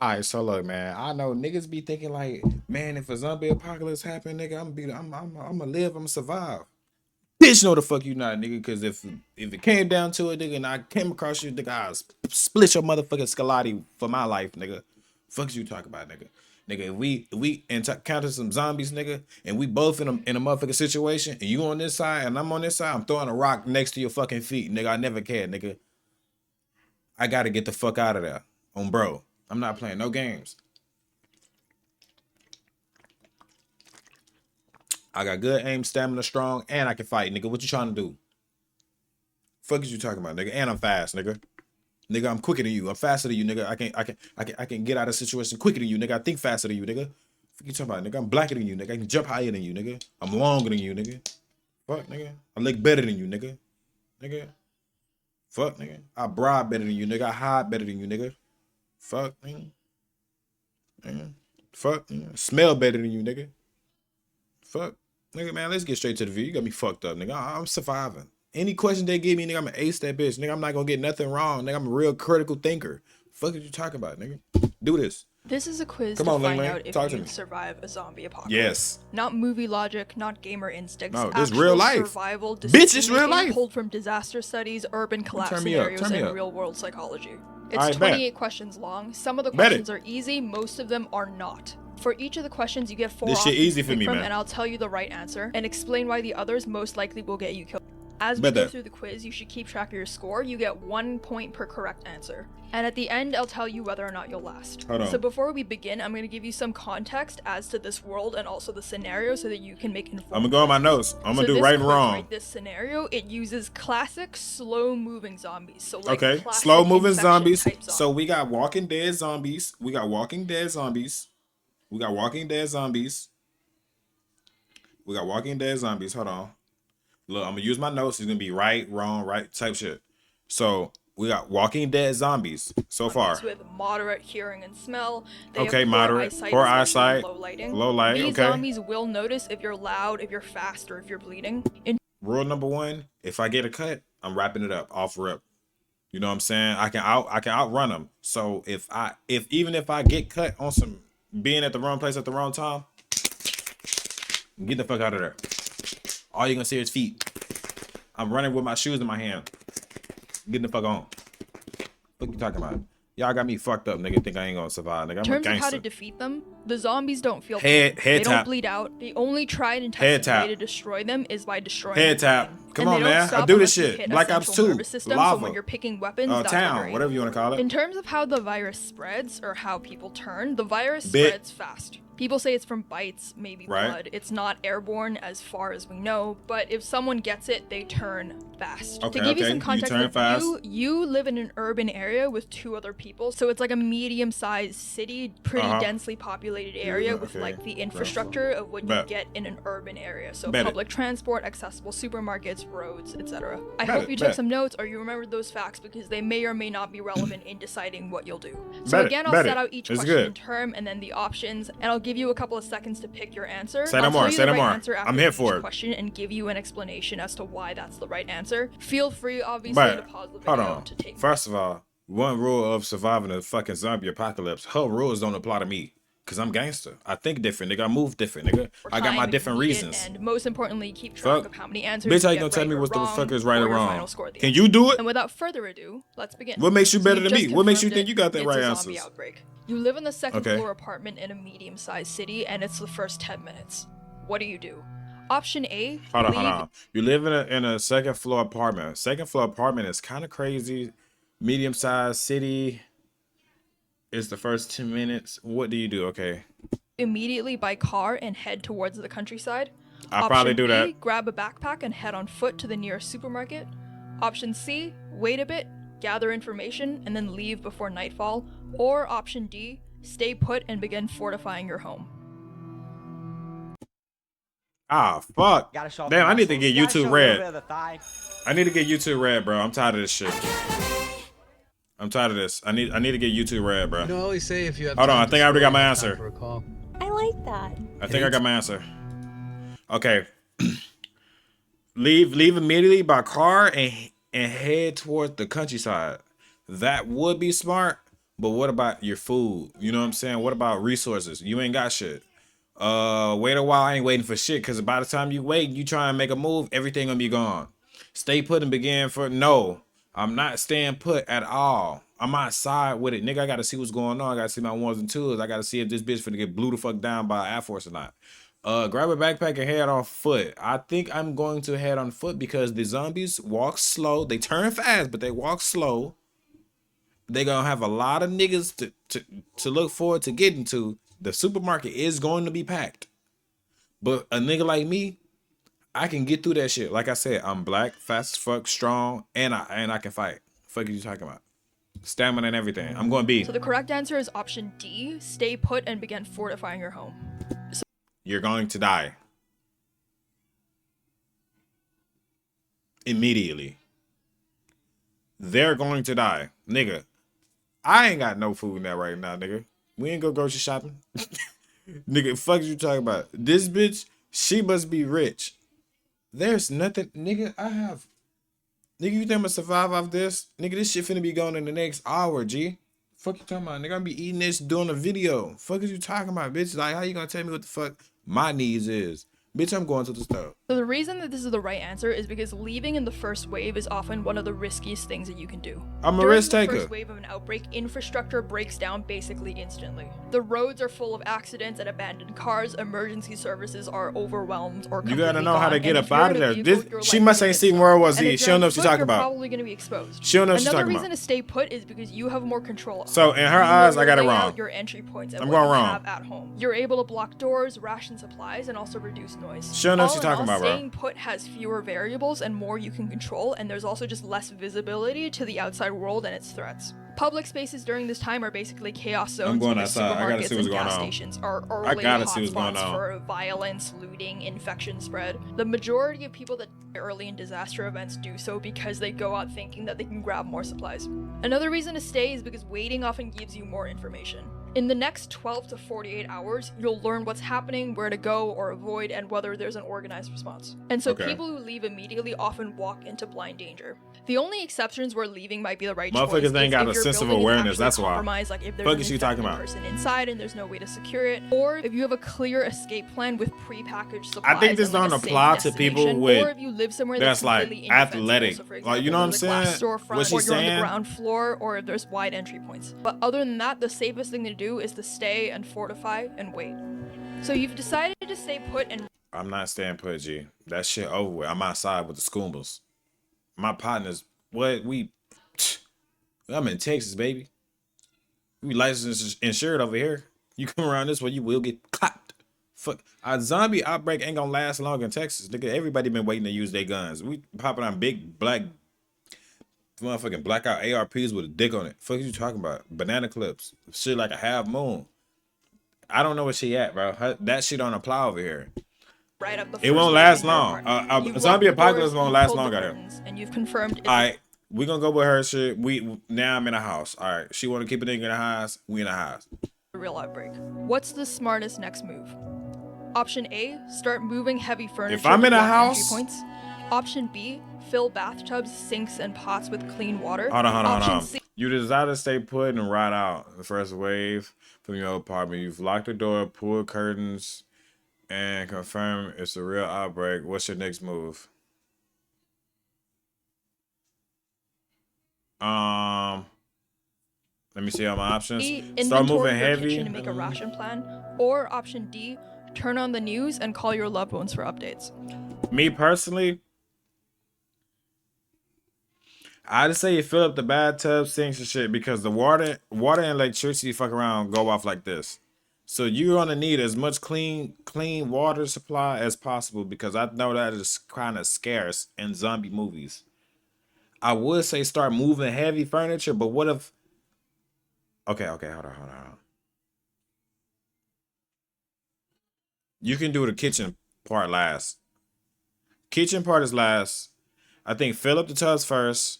All right, so look, man. I know niggas be thinking like, man, if a zombie apocalypse happen, nigga, I'm gonna live, I'm gonna survive. Bitch, no the fuck you not, nigga. Cause if it came down to it, nigga, and I came across you, nigga, I'll split your motherfucking scalati for my life, nigga. Fuck you talk about, nigga. Nigga, if we encounter some zombies, nigga, and we both in a motherfucking situation, and you on this side and I'm on this side, I'm throwing a rock next to your fucking feet, nigga. I never cared, nigga. I gotta get the fuck out of there, on bro. I'm not playing no games. I got good aim, stamina, strong, and I can fight, nigga. What you trying to do? Fuck is you talking about, nigga? And I'm fast, nigga. Nigga, I'm quicker than you. I'm faster than you, nigga. I can get out of situation quicker than you, nigga. I think faster than you, nigga. Fuck you talking about, nigga? I'm blacker than you, nigga. I can jump higher than you, nigga. I'm longer than you, nigga. Fuck, nigga. I look better than you, nigga. Nigga. Fuck, nigga. I bribe better than you, nigga. I hide better than you, nigga. Fuck, nigga. Nigga. Fuck, nigga. Smell better than you, nigga. Fuck. Nigga, man, let's get straight to the view. You got me fucked up, nigga. I'm surviving. Any question they give me, nigga, I'm gonna ace that bitch. Nigga, I'm not gonna get nothing wrong. Nigga, I'm a real critical thinker. Fuck is you talking about, nigga? Do this. This is a quiz Come to on, find Ling, out if talk to you me. survive a zombie apocalypse. Yes. Not movie logic, not gamer instincts. No, this actual real life. Survival, Bitch, it's real decision-making life. pulled from disaster studies, urban collapse Turn me up, scenarios, turn me and up. real-world psychology. It's Alright, 28 questions long. Some of the Bet it. questions are easy, most of them are not. For each of the questions, you get 4 This shit options easy to for pick me, from, man. and I'll tell you the right answer and explain why the others most likely will get you killed. As we Bet go that. through the quiz, you should keep track of your score. You get 1 point per correct answer. And at the end, I'll tell you whether or not you'll last. Hold on. So before we begin, I'm going to give you some context as to this world and also the scenario so that you can make informed I'm gonna go on my notes. I'm gonna do this right and quiz, wrong. right, this scenario, it uses classic slow-moving zombies. So like Okay. classic Slow moving infection zombies. type So we got Walking Dead zombies. We got Walking Dead zombies. We got Walking Dead zombies. We got Walking Dead zombies. Hold on. Look, I'm gonna use my notes. It's gonna be right, wrong, right type shit. So we got Walking Dead zombies so far. with moderate hearing and smell. They Okay, have moderate, poor poor especially eyesight, low lighting. low light, These okay. zombies will notice if you're loud, if you're fast, or if you're bleeding. Rule number 1: if I get a cut, I'm wrapping it up off rip. You know what I'm saying? I can outrun them. So even if I get cut on some being at the wrong place at the wrong time, get the fuck out of there. All you're gonna see is feet. I'm running with my shoes in my hand. Getting the fuck on. What you talking about? Y'all got me fucked up, nigga. Think I ain't gonna survive, nigga. I'm In a terms of how gangster. to defeat them, the zombies don't feel Head pain. They tap. don't bleed out. The only tried and Head tested way tap. to destroy them is by destroying Head the tap. brain. Come And on, they don't man. I stop do this unless you shit. hit a Black Ops central 2. nervous system, Lava. So when you're picking weapons, that's Town. what you're Whatever you wanna call it. In terms of how the virus spreads or how people turn, the virus Bit. spreads fast. People say it's from bites, maybe Right. blood. It's not airborne as far as we know, but if someone gets it, they turn fast. Okay, to give you okay. some You context, turn like, fast. you live in an urban area with 2 other people, so it's like a medium-sized city, pretty densely populated area with okay. like the infrastructure of what you Bet. get in an urban area. So Bet it. public transport, accessible supermarkets, roads, etc. I Bet hope it, you took bet. some notes or you remembered those facts because they may or may not be relevant in deciding what you'll do. So Bet it, again, I'll bet set it. out each It's question good. in turn and then the options, and I'll give you a couple of seconds to pick your answer. Say no I'll more, tell you say the no right more. answer after I'm here each for it. question and give you an explanation as to why that's the right answer. Feel free, obviously, But to pause the hold video on. to take First of all, one rule of surviving a fucking zombie apocalypse, her rules don't apply to me. Cause I'm gangster. I think different, nigga. I move different, nigga. for I got my time if different needed, reasons. And most importantly, keep track Fuck. of how many answers Bitch, how you get gonna tell right me or what the wrong fuck is right for or your wrong? final score at the Can end. you do it? And without further ado, let's begin. What makes you So better than just me? What makes you confirmed think you got the it's right a zombie answers? outbreak. You live in the second Okay. floor apartment in a medium-sized city, and it's the first 10 minutes. What do you do? Option A, Hold on, leave. hold on. You live in a second floor apartment. Second floor apartment is kind of crazy. Medium sized city. It's the first 10 minutes. What do you do? Okay. Immediately by car and head towards the countryside. I'll probably do B, that. grab a backpack and head on foot to the nearest supermarket. Option C, wait a bit, gather information, and then leave before nightfall. Or option D, stay put and begin fortifying your home. Ah, fuck. Gotta show off Damn, the I need to muscles. get Gotta show YouTube a little bit red. of the thigh. I need to get YouTube red, bro. I'm tired of this shit. I'm tired of this. I need to get YouTube red, bro. You know, always say if you have Hold on, time I to think I already got scroll, my you have time answer. for a call. I like that. I think I got my answer. Okay. leave immediately by car and head towards the countryside. That would be smart, But what about your food? You know what I'm saying? What about resources? You ain't got shit. Wait a while. I ain't waiting for shit, because by the time you wait, you try and make a move, everything gonna be gone. Stay put and begin for no. I'm not staying put at all. I'm outside with it, nigga. I gotta see what's going on. I gotta see my ones and twos. I gotta see if this bitch finna get blew the fuck down by Air Force or not. Grab a backpack and head on foot. I think I'm going to head on foot because the zombies walk slow. They turn fast, but they walk slow. They gonna have a lot of niggas to look forward to getting to. The supermarket is going to be packed. But a nigga like me, I can get through that shit. Like I said, I'm black, fast as fuck, strong, and I can fight. Fuck are you talking about? Stamina and everything. I'm going B. So the correct answer is option D, stay put and begin fortifying your home. You're going to die. Immediately. They're going to die. Nigga, I ain't got no food in that right now, nigga. We ain't go grocery shopping. Nigga, fuck you talking about? This bitch, she must be rich. There's nothing, nigga, I have. Nigga, you think I'm gonna survive off this? Nigga, this shit finna be gone in the next hour, G. Fuck you talking about? Nigga, I'm be eating this doing a video. Fuck is you talking about, bitch? Like, how you gonna tell me what the fuck my needs is? Bitch, I'm going to the store. So the reason that this is the right answer is because leaving in the first wave is often one of the riskiest things that you can do. I'm a risk taker. During the first wave of an outbreak, infrastructure breaks down basically instantly. The roads are full of accidents and abandoned cars, emergency services are overwhelmed or completely You gotta know gone. how to get And up out of there. She must ain't seen World War Z. She don't know what she's talking about. Probably gonna be exposed. She don't know what she's Another talking reason about. to stay put is because you have more control. So in her eyes, I got it wrong. Your entry points and I'm what going you wrong. have at home. You're able to block doors, ration supplies, and also reduce noise. She don't know what she's talking about, bro. Staying put has fewer variables and more you can control, and there's also just less visibility to the outside world and its threats. Public spaces during this time are basically chaos zones. I'm going because outside. I gotta see supermarkets what's and going gas on. stations are I early gotta see what's going hotspots on. for violence, looting, infection spread. The majority of people that die early in disaster events do so because they go out thinking that they can grab more supplies. Another reason to stay is because waiting often gives you more information. In the next 12 to 48 hours, you'll learn what's happening, where to go or avoid, and whether there's an organized response. And so people who leave immediately often walk into blind danger. The only exceptions where leaving might be the right choice Motherfuckers ain't got a sense of awareness, that's why. Like if there's Fuck an is you talking infected about? person inside and there's no way to secure it, or if you have a clear escape plan with pre-packaged supplies. I think this and, like, don't a safe apply to people destination, with or if you live somewhere that's like completely indefensible. athletic. So for Like, example, you know what I'm there's a glass saying? storefront, What she's or you're on saying? the ground floor, or if there's wide entry points. But other than that, the safest thing to do is to stay and fortify and wait. So you've decided to stay put and I'm not staying put, G. That shit over with. I'm outside with the Scoombas. My partners, I'm in Texas, baby. We licensed and insured over here. You come around this way, you will get clapped. Fuck. A zombie outbreak ain't gonna last long in Texas. Nigga, everybody been waiting to use their guns. We popping on big black motherfucking blackout ARPs with a dick on it. Fuck you talking about? Banana clips. Shit like a half moon. I don't know where she at, bro. That shit don't apply over here. right up the It won't last long. Zombie apocalypse won't last long out here. And you've confirmed All right, we gonna go with her shit. Now I'm in a house. All right, she want to keep a nigga in the house. We in a house. a real outbreak. What's the smartest next move? Option A, start moving heavy furniture. If I'm in to a block entry house- points. Option B, fill bathtubs, sinks, and pots with clean water. Hold on. Option C, You desire to stay put and ride out the first wave from your apartment. You've locked the door, pulled curtains, and confirm it's a real outbreak. What's your next move? Let me see all my options. B, Start inventory moving your heavy. kitchen and make a ration plan. Or option D, turn on the news and call your loved ones for updates. Me personally, I'd say you fill up the bathtub, sinks and shit, because the water and electricity fuck around go off like this. So you're gonna need as much clean water supply as possible, because I know that is kind of scarce in zombie movies. I would say start moving heavy furniture, but what if? Okay, hold on. You can do the kitchen part last. Kitchen part is last. I think fill up the tubs first.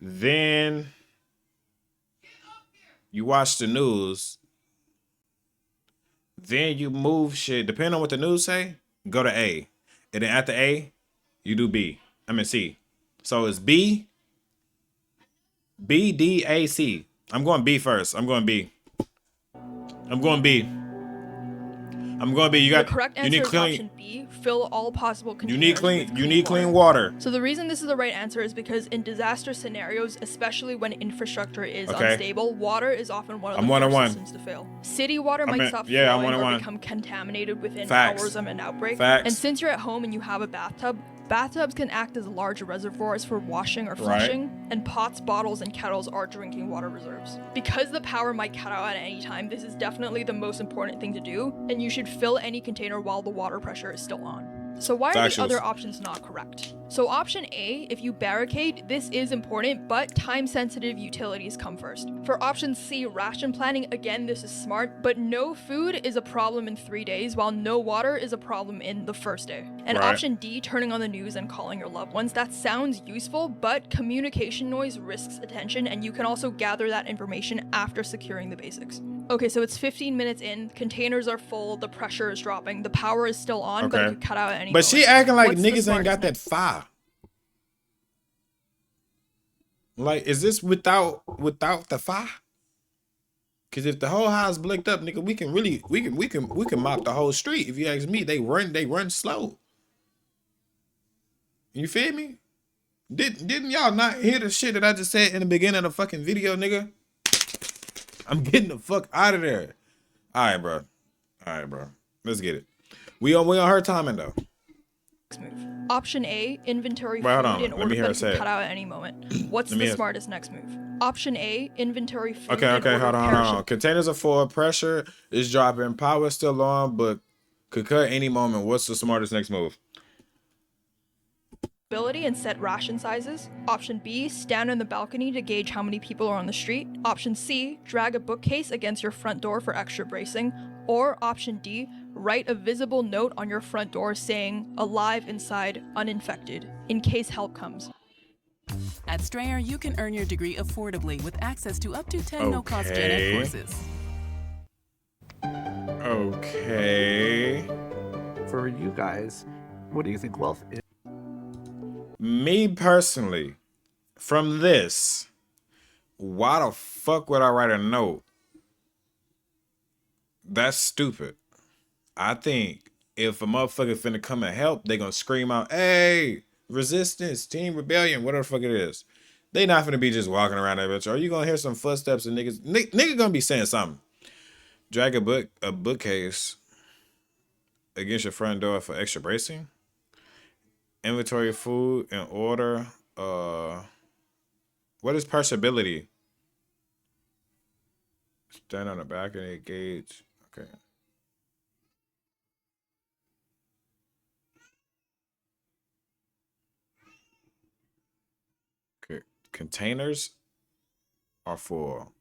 Then you watch the news. Then you move shit. Depending on what the news say, go to A. And then after A, you do B. I mean C. So it's B, D, A, C. I'm going B first. I'm going B. I'm going B. I'm going B. The correct you answer need is clean. option B. Fill all possible containers You need clean water. So the reason this is the right answer is because in disaster scenarios, especially when infrastructure is Okay. unstable, water is often one of the I'm 1-1. first systems to fail. City water might stop flowing or become contaminated within hours of an outbreak. Facts. And since you're at home and you have a bathtub, bathtubs can act as large reservoirs for washing or flushing, and pots, bottles, and kettles are drinking water reserves. Because the power might cut out at any time, this is definitely the most important thing to do, and you should fill any container while the water pressure is still on. So why are the other options not correct? So option A, if you barricade, this is important, but time-sensitive utilities come first. For option C, ration planning, again, this is smart, but no food is a problem in 3 days, while no water is a problem in the first day. And option D, turning on the news and calling your loved ones, that sounds useful, but communication noise risks attention, and you can also gather that information after securing the basics. Okay, so it's 15 minutes in, containers are full, the pressure is dropping, the power is still on, but it could cut out at any moment. But she acting like niggas ain't got that fire. Like, is this without the fire? Cause if the whole house blicked up, nigga, we can mop the whole street. If you ask me, they run slow. You feel me? Didn't y'all not hear the shit that I just said in the beginning of the fucking video, nigga? I'm getting the fuck out of there. All right, bro. Let's get it. We on her timing though. Next move. Option A, inventory Wait, food hold on. in Let me order hear that her it say can it. cut out at any moment. What's the smartest next move? Option A, inventory food Okay, hold on. Containers are full, pressure is dropping, power is still on, but could cut any moment. What's the smartest next move? And set ration sizes. Option B, stand on the balcony to gauge how many people are on the street. Option C, drag a bookcase against your front door for extra bracing. Or option D, write a visible note on your front door saying, alive inside, uninfected, in case help comes. At Strayer, you can earn your degree affordably with access to up to 10 no-cost Gen Ed courses. Okay. For you guys, what do you think wealth is? Me personally, from this, why the fuck would I write a note? That's stupid. I think if a motherfucker finna come and help, they gonna scream out, hey, resistance, team rebellion, whatever the fuck it is. They not finna be just walking around that bitch. Or you gonna hear some footsteps and niggas. Nigga gonna be saying something. Drag a bookcase against your front door for extra bracing. Inventory food in order. What is perishability? Stand on the balcony, gauge. Okay. Okay. Containers are full.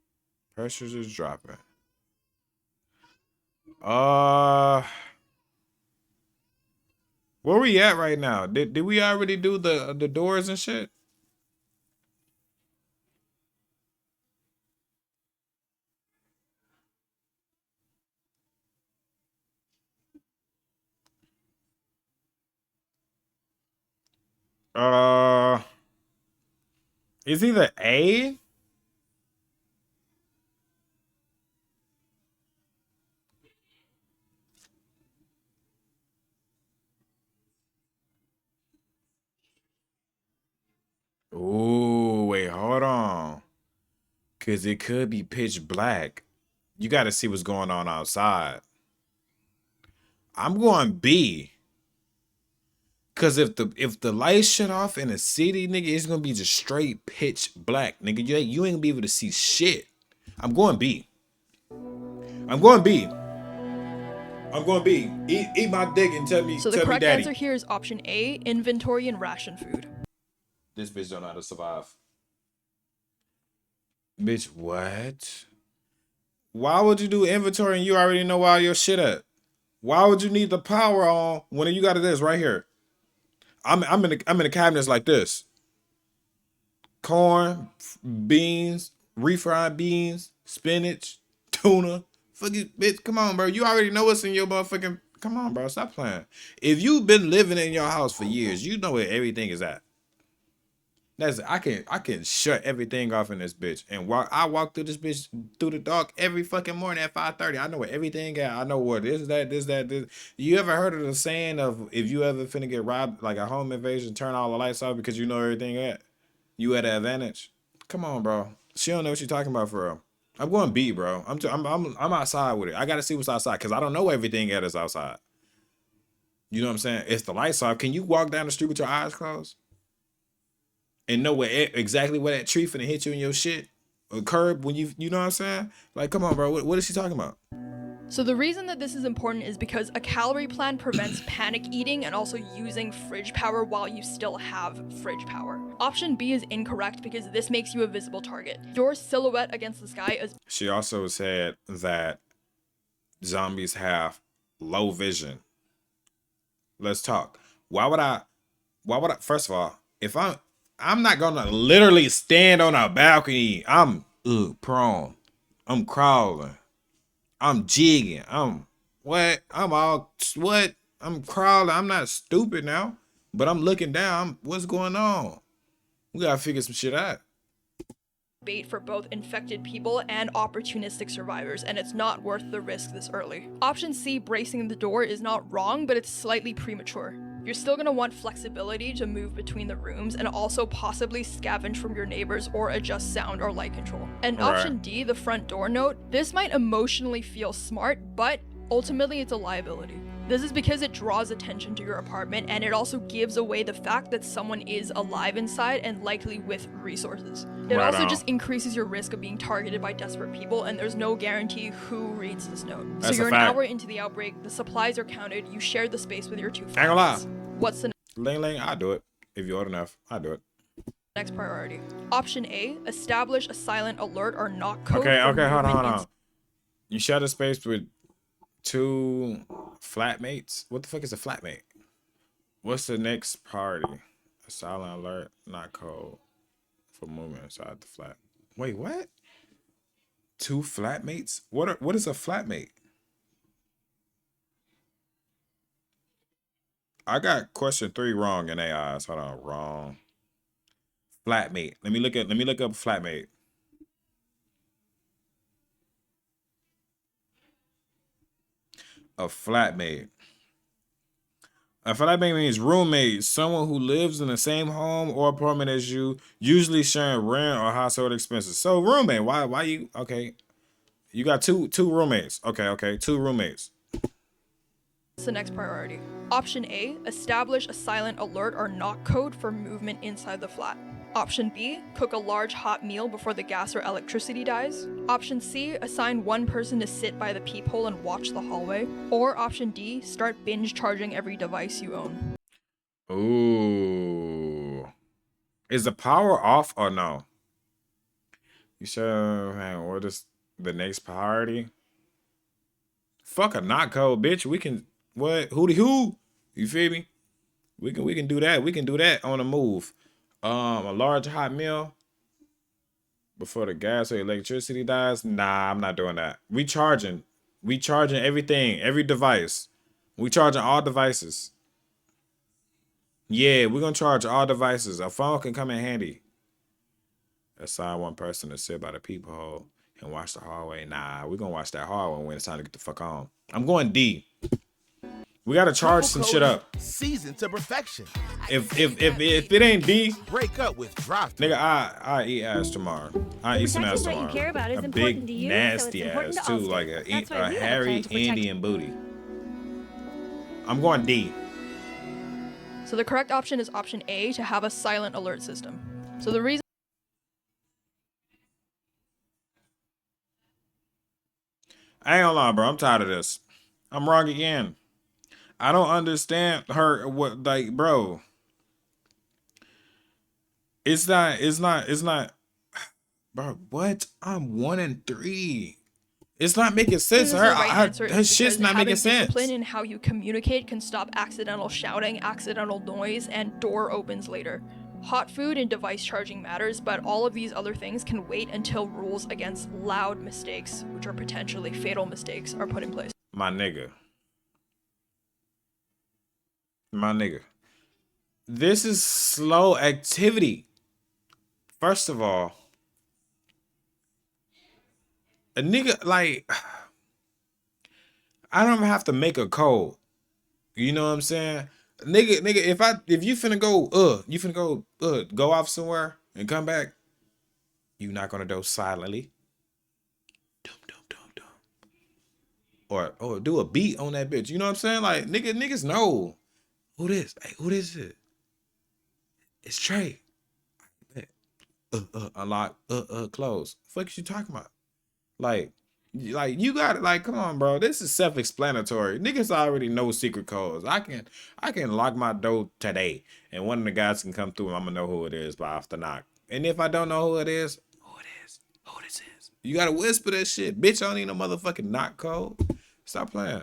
Pressures is dropping. Where we at right now? Did we already do the doors and shit? It's either A. Ooh, wait, hold on. Cause it could be pitch black. You gotta see what's going on outside. I'm going B. Cause if the lights shut off in a city, nigga, it's gonna be just straight pitch black, nigga. You ain't gonna be able to see shit. I'm going B. I'm going B. Eat my dick and tell me daddy. So the correct answer here is option A, inventory and ration food. This bitch don't know how to survive. Bitch, what? Why would you do inventory and you already know all your shit at? Why would you need the power on when you got this right here? I'm in the cabinets like this. Corn, beans, refried beans, spinach, tuna. Fuck it, bitch. Come on, bro. You already know what's in your motherfucking. Come on, bro. Stop playing. If you've been living in your house for years, you know where everything is at. I can shut everything off in this bitch. And I walk through this bitch through the dark every fucking morning at 5:30. I know where everything at. I know what this. You ever heard of the saying of if you ever finna get robbed, like a home invasion, turn all the lights off because you know everything at? You at an advantage. Come on, bro. She don't know what you're talking about for real. I'm going B, bro. I'm outside with it. I gotta see what's outside because I don't know everything at is outside. You know what I'm saying? It's the lights off. Can you walk down the street with your eyes closed and know exactly where that tree finna hit you in your shit or curb when you know what I'm saying? Like, come on, bro. What is she talking about? So the reason that this is important is because a calorie plan prevents panic eating and also using fridge power while you still have fridge power. Option B is incorrect because this makes you a visible target. Your silhouette against the sky is... She also said that zombies have low vision. Let's talk. Why would I, first of all, if I'm not gonna literally stand on a balcony. I'm prone. I'm crawling. I'm jigging. I'm crawling. I'm not stupid now, but I'm looking down. What's going on? We gotta figure some shit out. Bait for both infected people and opportunistic survivors, and it's not worth the risk this early. Option C, bracing the door, is not wrong, but it's slightly premature. You're still gonna want flexibility to move between the rooms and also possibly scavenge from your neighbors or adjust sound or light control. And option D, the front door note, this might emotionally feel smart, but ultimately it's a liability. This is because it draws attention to your apartment and it also gives away the fact that someone is alive inside and likely with resources. It also just increases your risk of being targeted by desperate people, and there's no guarantee who reads this note. So you're an hour into the outbreak, the supplies are counted, you shared the space with your two friends. Ain't gonna lie. What's the Ling, I'll do it. If you're old enough, I'll do it. next priority? Option A, establish a silent alert or knock code. Okay, hold on. You share the space with 2 flatmates. What the fuck is a flatmate? What's the next priority? A silent alert, not code for movement inside the flat. Wait, what? 2 flatmates? What is a flatmate? I got question 3 wrong in AIs. Hold on, wrong. Flatmate. Let me look up flatmate. A flatmate. A flatmate means roommate, someone who lives in the same home or apartment as you, usually sharing rent or household expenses. So roommate, why you, okay. You got two roommates. Okay, 2 roommates. What's the next priority? Option A, establish a silent alert or knock code for movement inside the flat. Option B, cook a large hot meal before the gas or electricity dies. Option C, assign one person to sit by the peephole and watch the hallway. Or option D, start binge charging every device you own. Ooh. Is the power off or no? You said, man, what is the next priority? Fuck a knock code, bitch. We can, what? Who? You feel me? We can do that. We can do that on the move. A large hot meal before the gas or electricity dies. Nah, I'm not doing that. We charging everything, every device. We charging all devices. Yeah, we're gonna charge all devices. A phone can come in handy. Assign one person to sit by the peephole and watch the hallway. Nah, we're gonna watch that hallway when it's time to get the fuck on. I'm going D. We gotta charge some shit up. Seasoned to perfection. If it ain't D, Break up with drive. nigga, I eat ass tomorrow. I eat some ass tomorrow. What you care about is a important big to you, nasty so it's important ass to all too, states. like That's why a we have a hairy plan to protect Indian booty. I'm going D. So the correct option is option A, to have a silent alert system. So the reason I ain't gonna lie, bro. I'm tired of this. I'm wrong again. I don't understand her. What, like, bro? It's not. Bro, what? I'm 1 and 3. It's not making sense. the right answer Her is shit's because not making having sense. discipline in how you communicate can stop accidental shouting, accidental noise, and door opens later. Hot food and device charging matters, but all of these other things can wait until rules against loud mistakes, which are potentially fatal mistakes, are put in place. My nigga. This is slow activity. First of all, a nigga like I don't even have to make a code. You know what I'm saying? Nigga, if you finna go off somewhere and come back, you knock on the door silently. Dum dum dum dum. Or do a beat on that bitch. You know what I'm saying? Like niggas know. Who this? Hey, who this is? It's Trey. Unlock, close. Fuck is you talking about? Like you got it. Like, come on, bro. This is self-explanatory. Niggas already know secret codes. I can lock my door today, and one of the guys can come through, and I'm gonna know who it is by off the knock. And if I don't know who it is, who this is. You gotta whisper that shit, bitch. I don't need no motherfucking knock code. Stop playing.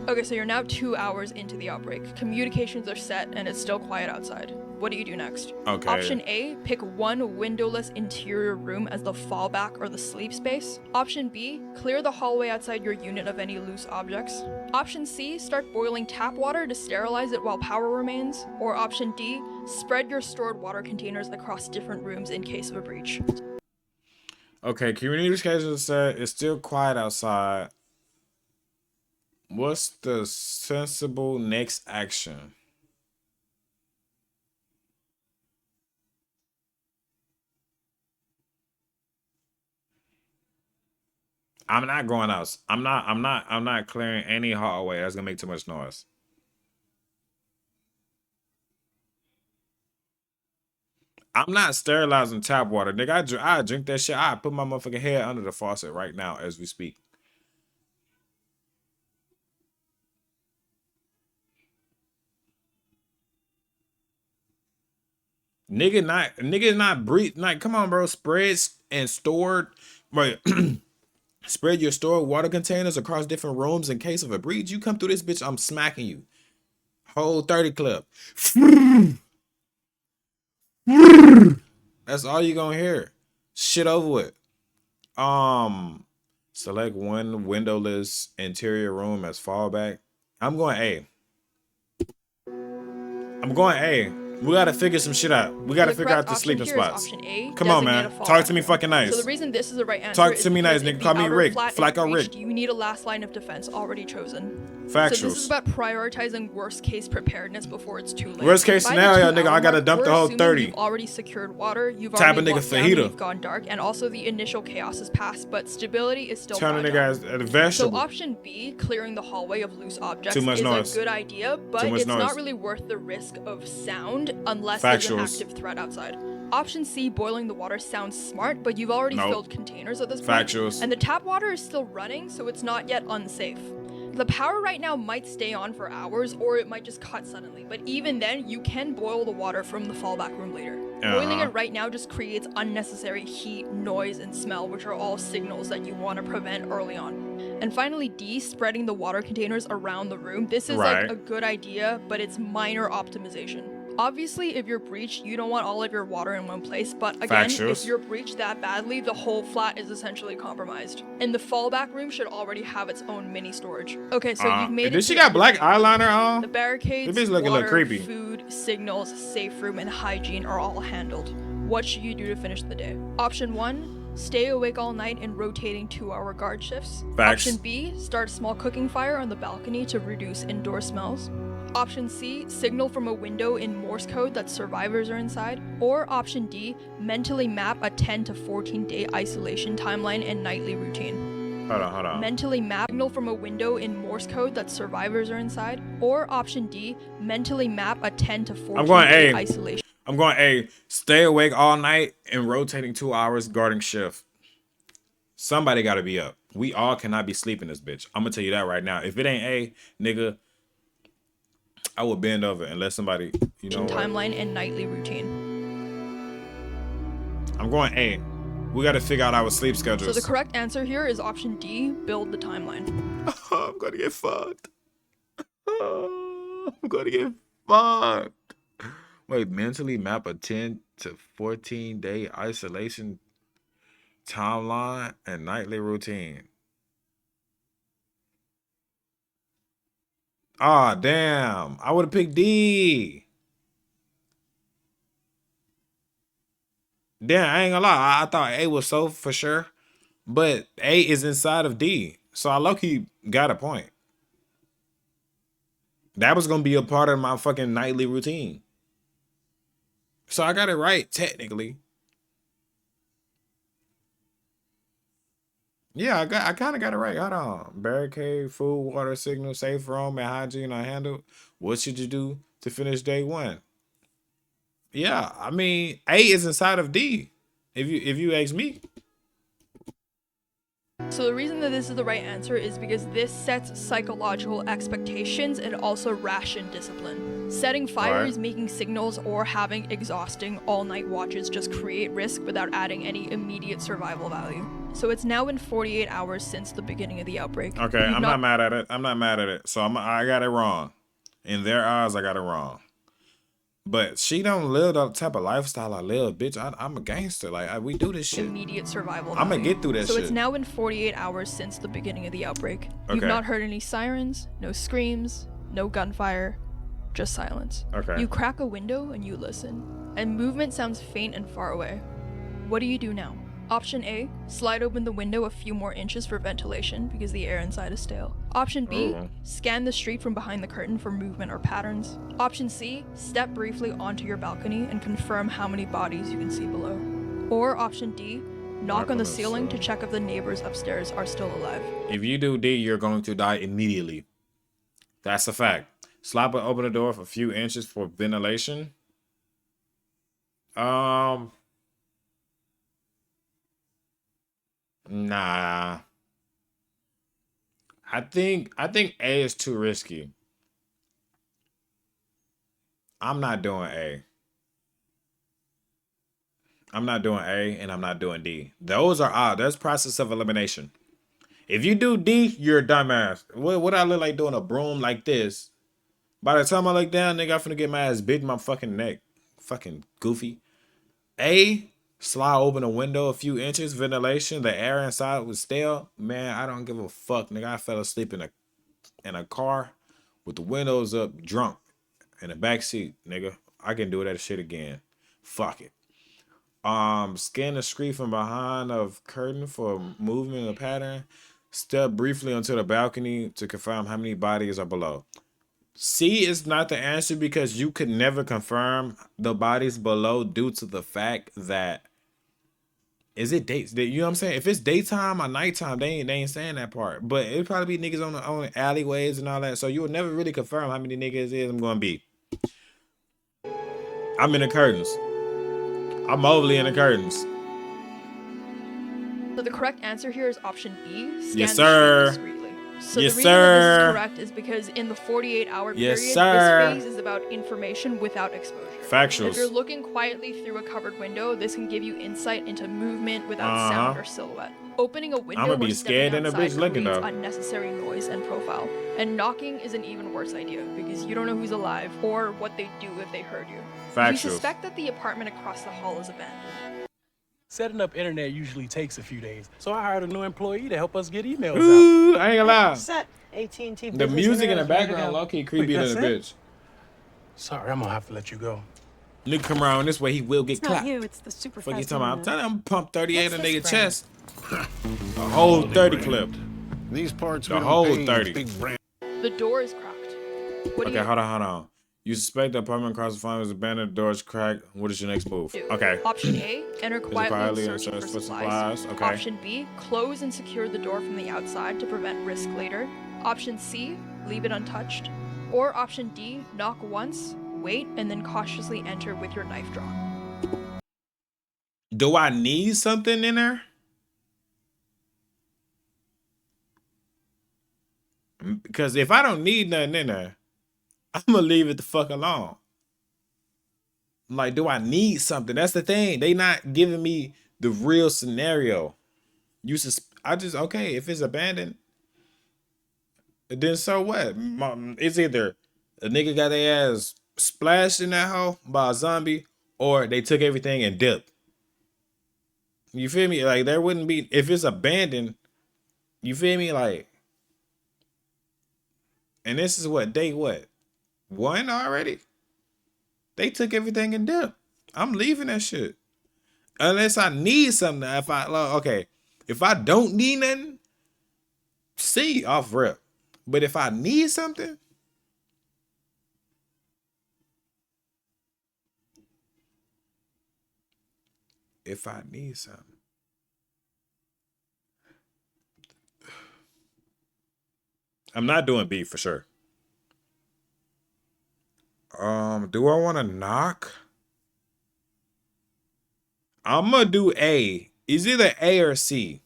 Okay, so you're now 2 hours into the outbreak. Communications are set and it's still quiet outside. What do you do next? Okay. Option A, pick one windowless interior room as the fallback or the sleep space. Option B, clear the hallway outside your unit of any loose objects. Option C, start boiling tap water to sterilize it while power remains. Or option D, spread your stored water containers across different rooms in case of a breach. Okay, communication said it's still quiet outside. What's the sensible next action? I'm not going out. I'm not clearing any hallway. That's gonna make too much noise. I'm not sterilizing tap water, nigga. I drink that shit. I put my motherfucking head under the faucet right now as we speak. Nigga not breathe. Like, come on, bro. Spreads and stored, right? Spread your stored water containers across different rooms in case of a breach. You come through this bitch, I'm smacking you. Whole 30 clip. That's all you gonna hear. Shit over with. Select one windowless interior room as fallback. I'm going A. We gotta figure some shit out. We gotta figure out the sleeping spots. Come on, man. Talk to me fucking nice. So the reason this is the right answer Talk is to me nice, because nigga. if Call the me outer Rick. flat is Flack0Rick. breached, you need a last line of defense already chosen. Factuals. So this is about prioritizing worst case preparedness before it's too late. Worst case By the scenario, 2 nigga, hour I gotta mark, dump the we're whole assuming 30. You've already secured water, you've Type already a nigga locked down, fajita. you've gone dark, and also the initial chaos has passed, but stability is still Turn a fragile. nigga as a vegetable. So option B, clearing the hallway of loose objects, Too much is noise. a good idea, but much it's noise. not really worth the risk of sound unless there's an Factuals. active threat outside. Option C, boiling the water, sounds smart, but you've already Nope. filled containers at this point. Factuals. And the tap water is still running, so it's not yet unsafe. The power right now might stay on for hours, or it might just cut suddenly, but even then, you can boil the water from the fallback room later. Boiling it right now just creates unnecessary heat, noise, and smell, which are all signals that you want to prevent early on. And finally, D, spreading the water containers around the room. This is Right. like a good idea, but it's minor optimization. Obviously, if you're breached, you don't want all of your water in one place, but again, Factuals. if you're breached that badly, the whole flat is essentially compromised. And the fallback room should already have its own mini storage. Okay, so you've made it. Did she to got the black end. eyeliner on? The barricades, This bitch looking a water, little creepy. food, signals, safe room, and hygiene are all handled. What should you do to finish the day? Option 1, stay awake all night in rotating 2-hour guard shifts. Facts. Option B, start a small cooking fire on the balcony to reduce indoor smells. Option C, signal from a window in Morse code that survivors are inside. Or option D, mentally map a 10 to 14 day isolation timeline and nightly routine. Hold on. Mentally map signal from a window in Morse code that survivors are inside. Or option D, mentally map a 10 to 14 I'm going day A. isolation. I'm going A. Stay awake all night and rotating 2 hours guarding shift. Somebody gotta be up. We all cannot be sleeping this bitch. I'm gonna tell you that right now. If it ain't A, nigga, I would bend over and let somebody, you know what? Timeline and nightly routine. I'm going A. We gotta figure out our sleep schedules. So the correct answer here is option D, build the timeline. I'm gonna get fucked. I'm gonna get fucked. Wait, mentally map a 10 to 14 day isolation timeline and nightly routine. Ah, damn. I would have picked D. Damn, I ain't gonna lie. I thought A was so for sure, but A is inside of D, so I low-key got a point. That was gonna be a part of my fucking nightly routine. So I got it right, technically. Yeah, I kind of got it right. Hold on. Barricade, food, water, signal, safe roam, and hygiene are handled. What should you do to finish day one? Yeah, I mean, A is inside of D. If you ask me. So the reason that this is the right answer is because this sets psychological expectations and also ration discipline. Setting fires, making signals, or having exhausting all-night watches just create risk without adding any immediate survival value. So it's now been 48 hours since the beginning of the outbreak. Okay, I'm not mad at it. I'm not mad at it. So I got it wrong. In their eyes, I got it wrong. But she don't live the type of lifestyle I live, bitch. I'm a gangster. Like, we do this shit. Immediate survival. I'm gonna get through that shit. So it's now been 48 hours since the beginning of the outbreak. Okay. You've not heard any sirens, no screams, no gunfire, just silence. Okay. You crack a window and you listen, and movement sounds faint and far away. What do you do now? Option A, slide open the window a few more inches for ventilation because the air inside is stale. Option B, scan the street from behind the curtain for movement or patterns. Option C, step briefly onto your balcony and confirm how many bodies you can see below. Or option D, knock on the ceiling to check if the neighbors upstairs are still alive. If you do D, you're going to die immediately. That's a fact. Slap and open the door for a few inches for ventilation. Nah. I think A is too risky. I'm not doing A. I'm not doing A and I'm not doing D. Those are odd. That's process of elimination. If you do D, you're a dumbass. What I look like doing a broom like this? By the time I look down, nigga, I'm finna get my ass bit in my fucking neck. Fucking goofy. A, slide open a window a few inches, ventilation, the air inside was stale. Man, I don't give a fuck, nigga. I fell asleep in a car with the windows up, drunk, in the back seat, nigga. I can do that shit again. Fuck it. Scan the screen from behind of curtain for movement or pattern. Step briefly onto the balcony to confirm how many bodies are below. C is not the answer because you could never confirm the bodies below due to the fact that is it dates? You know what I'm saying? If it's daytime or nighttime, they ain't saying that part. But it'd probably be niggas on the alleyways and all that. So you would never really confirm how many niggas is I'm gonna be. I'm in the curtains. I'm overly in the curtains. So the correct answer here is option B. Scan Yes, sir. the street discreetly. So Yes, the reason that this sir. is correct is because in the 48-hour Yes, period, sir. this phase is about information without exposure. Factuals. If you're looking quietly through a covered window, this can give you insight into movement without sound or silhouette. Opening a window I'ma be or scared stepping in a outside bitch looking, creates though. unnecessary noise and profile. And knocking is an even worse idea because you don't know who's alive or what they'd do if they heard you. You Factuals. suspect that the apartment across the hall is abandoned. Setting up internet usually takes a few days, so I hired a new employee to help us get emails Ooh, I ain't gonna lie. Set AT&T. The music in the background low-key creepy Wait, than a that's bitch. Sorry, I'm gonna have to let you go. Nigga come around this way, he will get It's not clapped. you, it's the super Fuck you fast talking about? I'm internet. telling you, I'm pump 38 What's on this nigga brand? chest. A whole 30 clip. These parts The we don't whole pay in 30. big brand. The door is cracked. What do Okay, you hold on. You suspect the apartment across the farm is abandoned, the door is cracked. What is your next move? do? Okay. Option A, enter quietly and search for for supplies. supplies. Okay. Option B, close and secure the door from the outside to prevent risk later. Option C, leave it untouched. Or option D, knock once, wait, and then cautiously enter with your knife drawn. Do I need something in there? Because if I don't need nothing in there, I'm gonna leave it the fuck alone. Like, do I need something? That's the thing. They not giving me the real scenario. Okay, if it's abandoned, then so what? It's either a nigga got their ass splashed in that hole by a zombie, or they took everything and dipped. You feel me? Like, there wouldn't be, if it's abandoned, you feel me? Like, and this is day one already? They took everything and dipped. I'm leaving that shit. Unless I need something. If I okay, if I don't need nothing, C off rip. But if I need something, I'm not doing B for sure. Do I want to knock? I'm gonna do A. It's either A or C.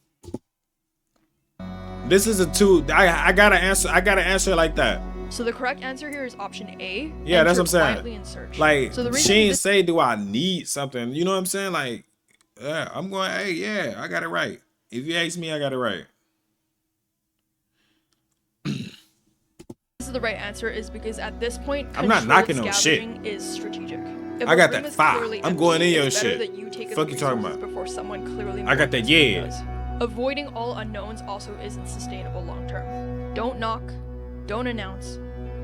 This is a 2. I gotta answer. I gotta answer like that. So the correct answer here is option A. Yeah, that's what I'm saying. Quietly in search. Like, so the reason she ain't say, do I need something? You know what I'm saying? Like, yeah, I'm going, hey, yeah, I got it right. If you ask me, I got it right. This is the right answer is because at this point, I'm not knocking no shit. Is strategic. If I got room that is 5. clearly I'm empty, going in your it's better shit. that you take Fuck you talking about? Before someone clearly I got that, knows yeah. does. Avoiding all unknowns also isn't sustainable long term. Don't knock, don't announce,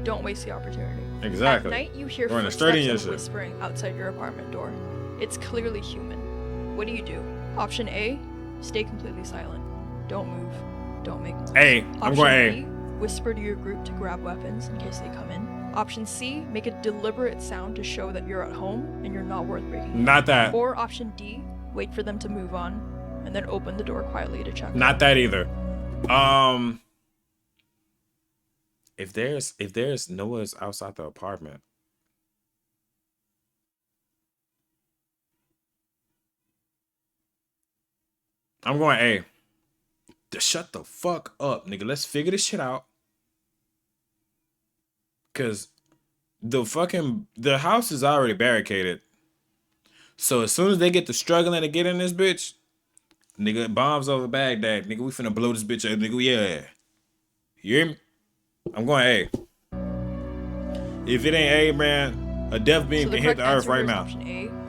don't waste the opportunity. Exactly. At night, you hear Running straight in your footsteps and shit. whispering outside your apartment door. It's clearly human. What do? Option A, stay completely silent. Don't move. Don't make noise. A. I'm going A. Option B, whisper to your group to grab weapons in case they come in. Option C, make a deliberate sound to show that you're at home and you're not worth breaking. Not that. Or option D, wait for them to move on and then open the door quietly to check. Not that either. If there's noise outside the apartment, I'm going A. Just shut the fuck up, nigga. Let's figure this shit out. Cause the house is already barricaded. So as soon as they get to struggling to get in this bitch, nigga, bombs over Baghdad. Nigga, we finna blow this bitch up. Nigga, yeah. You hear me? I'm going A. If it ain't A, man, a death beam can hit the earth right now.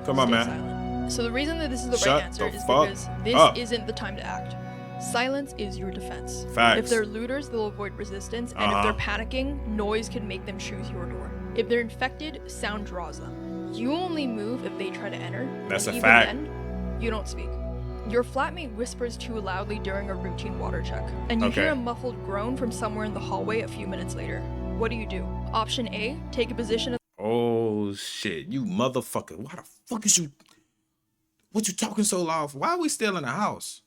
Come on, man. Silent. So the reason that this is the Shut right answer the is fuck because this up. isn't the time to act. Silence is your defense. Facts. If they're looters, they'll avoid resistance, and if they're panicking, noise can make them choose your door. If they're infected, sound draws them. You only move if they try to enter. That's and a even fact. Then, you don't speak. Your flatmate whispers too loudly during a routine water check, and you hear a muffled groan from somewhere in the hallway a few minutes later. What do? Option A, take a position. Oh shit, you motherfucker. Why the fuck is you? What you talking so loud for? Why are we still in the house?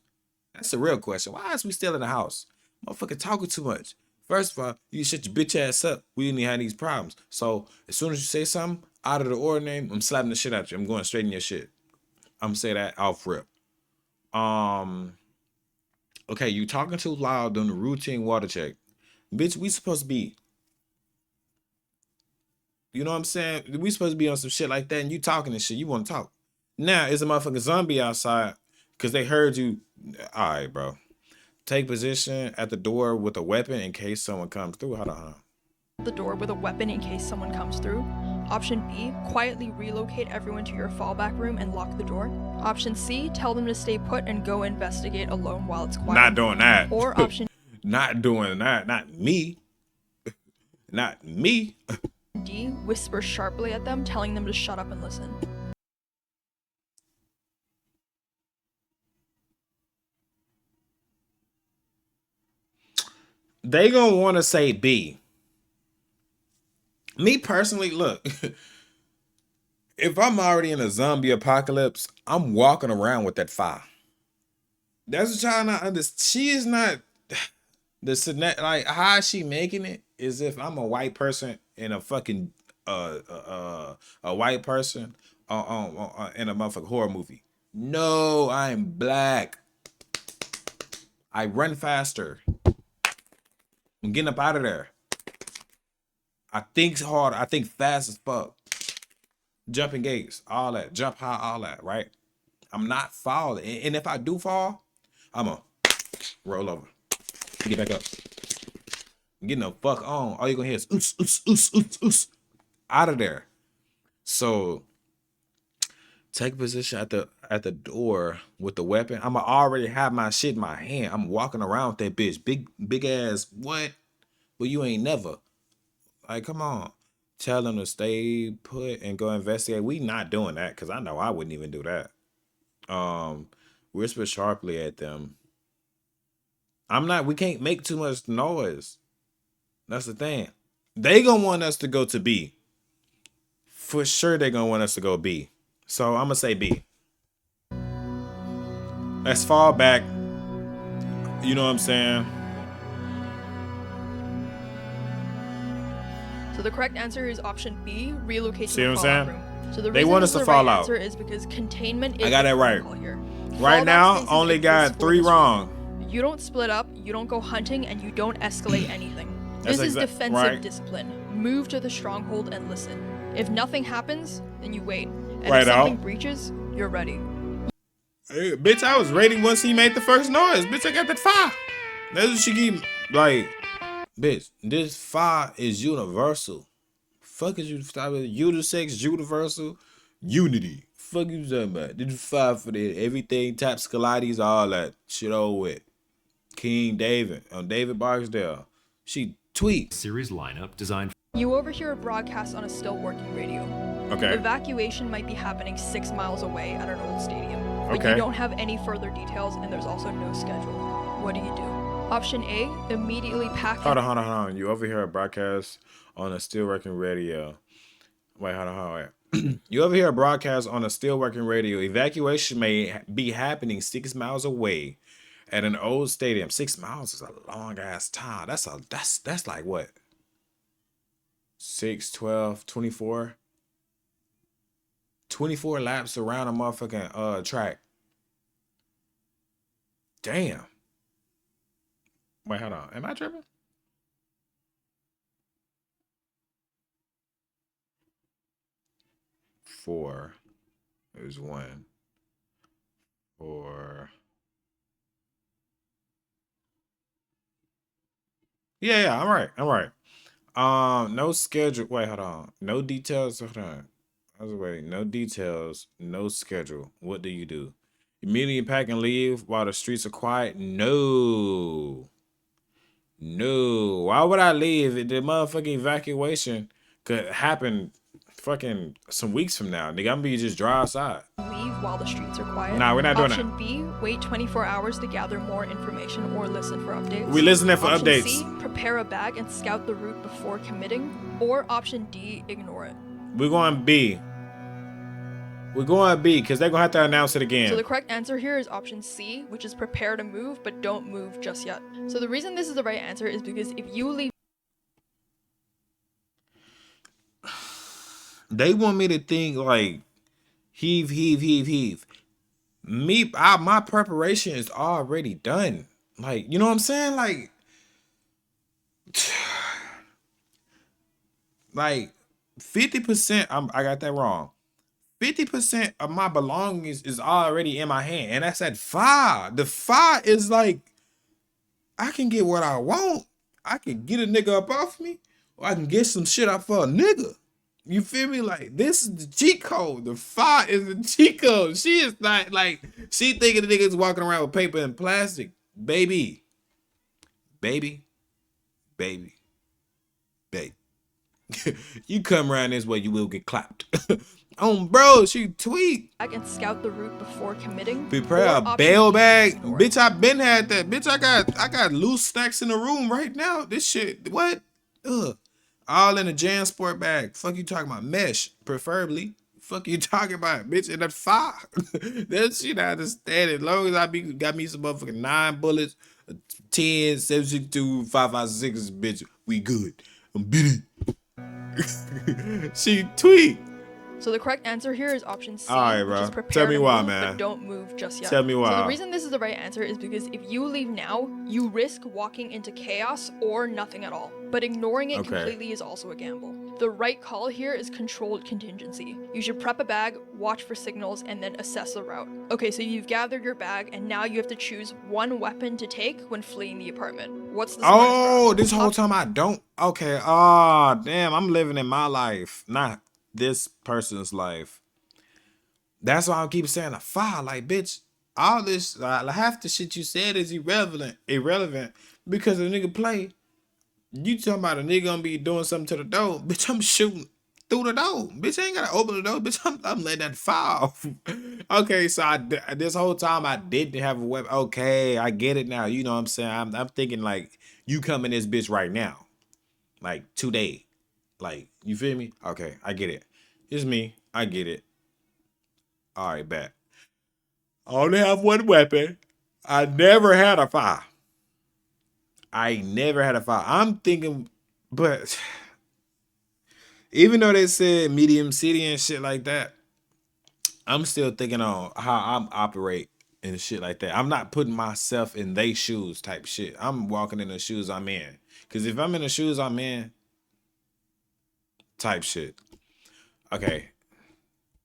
That's the real question. Why is we still in the house? Motherfucker talking too much. First of all, you shut your bitch ass up. We didn't even have these problems. So as soon as you say something out of the ordinary, I'm slapping the shit out you. I'm going straight in your shit. I'm gonna say that off rip. Okay, you talking too loud during the routine water check. Bitch, we supposed to be. You know what I'm saying? We supposed to be on some shit like that, and you talking and shit. You want to talk. Now, it's a motherfucking zombie outside because they heard you. All right, bro. Take position at the door with a weapon in case someone comes through. Hold on. The door with a weapon in case someone comes through. Option B, quietly relocate everyone to your fallback room and lock the door. Option C, tell them to stay put and go investigate alone while it's quiet. Not doing that. Or option Not doing that. Not me. Not me. D, whisper sharply at them, telling them to shut up and listen. They gonna want to say B. Me personally, look. If I'm already in a zombie apocalypse, I'm walking around with that fire. That's what y'all not understand. She is not like how is she making it is if I'm a white person in a fucking a white person in a motherfucking horror movie. No, I'm black. I run faster. I'm getting up out of there. I think hard. I think fast as fuck. Jumping gates, all that. Jump high, all that, right? I'm not falling. And if I do fall, I'm going to roll over. Get back up. I'm getting the fuck on. All you're going to hear is oos, oos, oos, oos, oos. Out of there. So take position at the door with the weapon. I'm going to already have my shit in my hand. I'm walking around with that bitch. Big ass what? Well, you ain't never. Like, come on. Tell them to stay put and go investigate. We not doing that because I know I wouldn't even do that. Whisper sharply at them. We can't make too much noise. That's the thing. They gonna want us to go to B. For sure they gonna want us to go B. So I'm gonna say B. Let's fall back. You know what I'm saying? So the correct answer is option B, relocation See to what I'm fallout saying? room. So the They reason want this us to is the right fall out. answer is because containment is I got the that right. protocol here. Right Fallback now, spaces only exist got for 3 this wrong. reason. You don't split up, you don't go hunting, and you don't escalate anything. That's This is exact- defensive right. discipline. Move to the stronghold and listen. If nothing happens, then you wait. And Right if something out. breaches, you're ready. Hey, bitch, I was ready once he made the first noise. Bitch, I got that fire. That's what she keep like. Bitch, this fire is universal. Fuck is you stop it? Unisex, universal, unity. Fuck you talking about? This is fire for the everything. Tap Scalades, all that shit over with. King David on David Barksdale. She tweet. Series lineup designed. You overhear a broadcast on a still working radio. Okay. Evacuation might be happening 6 miles away at an old stadium. But Okay. you don't have any further details and there's also no schedule. What do you do? Option A, immediately pack Hold on. You overhear a broadcast on a still working radio. Wait, hold on. You overhear a broadcast on a still working radio. Evacuation may be happening 6 miles away at an old stadium. 6 miles is a long ass time. That's like what? 6, 12, 24? 24 laps around a motherfucking track. Damn. Wait, hold on. Am I tripping? Four is 1. 4. Yeah, I'm right. No schedule. Wait, hold on. No details. Hold on. I was waiting. No details. No schedule. What do you do? Immediately pack and leave while the streets are quiet? No. Why would I leave? The motherfucking evacuation could happen fucking some weeks from now. Nigga, I'm gonna be just dry outside. leave while the streets are quiet. Nah, we're not doing that. Option B, wait 24 hours to gather more information or listen for updates. We listening for Option updates. C, prepare a bag and scout the route before committing. Or option D, ignore it. We're going B. We're going B because they're gonna have to announce it again. So the correct answer here is option C, which is prepare to move, but don't move just yet. So the reason this is the right answer is because if you leave They want me to think like heave. My preparation is already done. Like, you know what I'm saying? Like 50%, I got that wrong. 50% of my belongings is already in my hand, and that's at 5. The 5 is like I can get what I want. I can get a nigga up off me, or I can get some shit up for a nigga. You feel me? Like, this is the cheat code. The 5 is the cheat code. She is not like, she thinking the nigga's walking around with paper and plastic. Baby. You come around this way, you will get clapped. Bro, she tweet. back and scout the route before committing. Prepare or a option bail D, bag. ignore it. Bitch, I been had that. Bitch, I got loose snacks in the room right now. This shit, what? Ugh. All in a JanSport bag. Fuck you talking about? Mesh, preferably. Fuck you talking about, bitch? And that 5. That shit I understand. As long as I got me some motherfucking 9 bullets, 10, 762, 556, bitch, we good. I'm bitty. She tweet. So the correct answer here is option C, All right, which bro. is prepare Tell me to why, move, man. but don't move just yet. Tell me So why. the reason this is the right answer is because if you leave now, you risk walking into chaos or nothing at all. But ignoring it Okay. completely is also a gamble. The right call here is controlled contingency. You should prep a bag, watch for signals, and then assess the route. Okay, so you've gathered your bag, and now you have to choose one weapon to take when fleeing the apartment. What's the smartest route? This whole time I don't. Okay. Oh, damn. I'm living in my life, not this person's life. That's why I keep saying a 5. Like, bitch, all this, half the shit you said is irrelevant because the nigga play. You talking about a nigga gonna be doing something to the door, bitch? I'm shooting through the door. Bitch, I ain't gotta open the door. Bitch, I'm letting that fall. Okay, so this whole time I didn't have a weapon. Okay, I get it now. You know what I'm saying? I'm thinking like you come in this bitch right now, like today, like you feel me? Okay, I get it. It's me. I get it. All right, bet. I only have one weapon. I never had a fire. I never had a fire. I'm thinking, but even though they said medium city and shit like that, I'm still thinking on how I'm operate and shit like that. I'm not putting myself in they shoes type shit. I'm walking in the shoes I'm in. Cause if I'm in the shoes I'm in, type shit. Okay.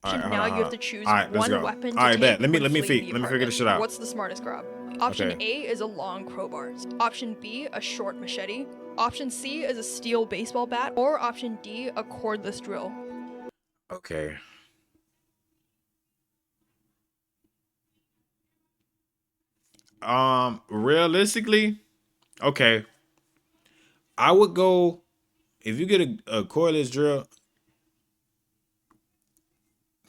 All right, Now hold you have on. to choose All right, let's one go. weapon to All right, take bet. Let me when fleeing the figure this shit apartment. out. What's the smartest grab? Option Okay. A is a long crowbar. Option B, a short machete. Option C is a steel baseball bat. Or option D, a cordless drill. Okay. Realistically, okay. I would go if you get a cordless drill,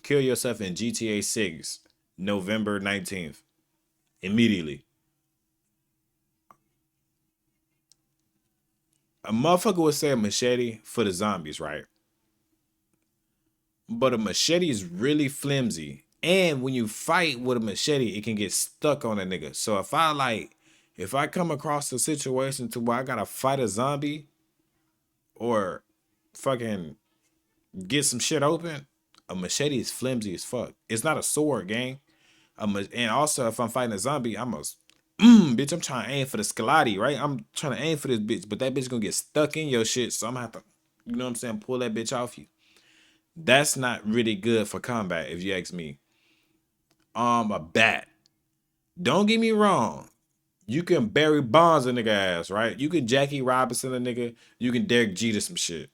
kill yourself in GTA 6, November 19th. Immediately. A motherfucker would say a machete for the zombies, right? But a machete is really flimsy. And when you fight with a machete, it can get stuck on a nigga. So if I come across a situation to where I gotta fight a zombie or fucking get some shit open, a machete is flimsy as fuck. It's not a sword, gang. And also, if I'm fighting a zombie, bitch, I'm trying to aim for the Scalati, right? I'm trying to aim for this bitch, but that bitch gonna get stuck in your shit, so I'm gonna have to, you know what I'm saying, pull that bitch off you. That's not really good for combat, if you ask me. A bat. Don't get me wrong. You can Barry Bonds a nigga ass, right? You can Jackie Robinson a nigga. You can Derek Jeter some shit.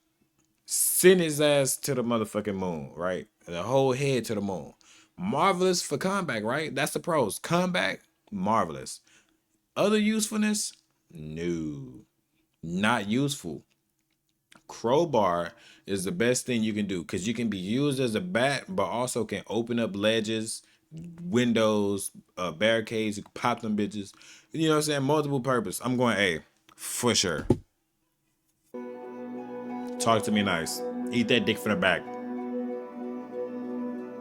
Send his ass to the motherfucking moon, right? The whole head to the moon. Marvelous for combat, right? That's the pros. Combat, marvelous. Other usefulness, no. Not useful. Crowbar is the best thing you can do because you can be used as a bat, but also can open up ledges, windows, barricades. You can pop them bitches. You know what I'm saying? Multiple purpose. I'm going A for sure. Talk to me nice. Eat that dick from the back.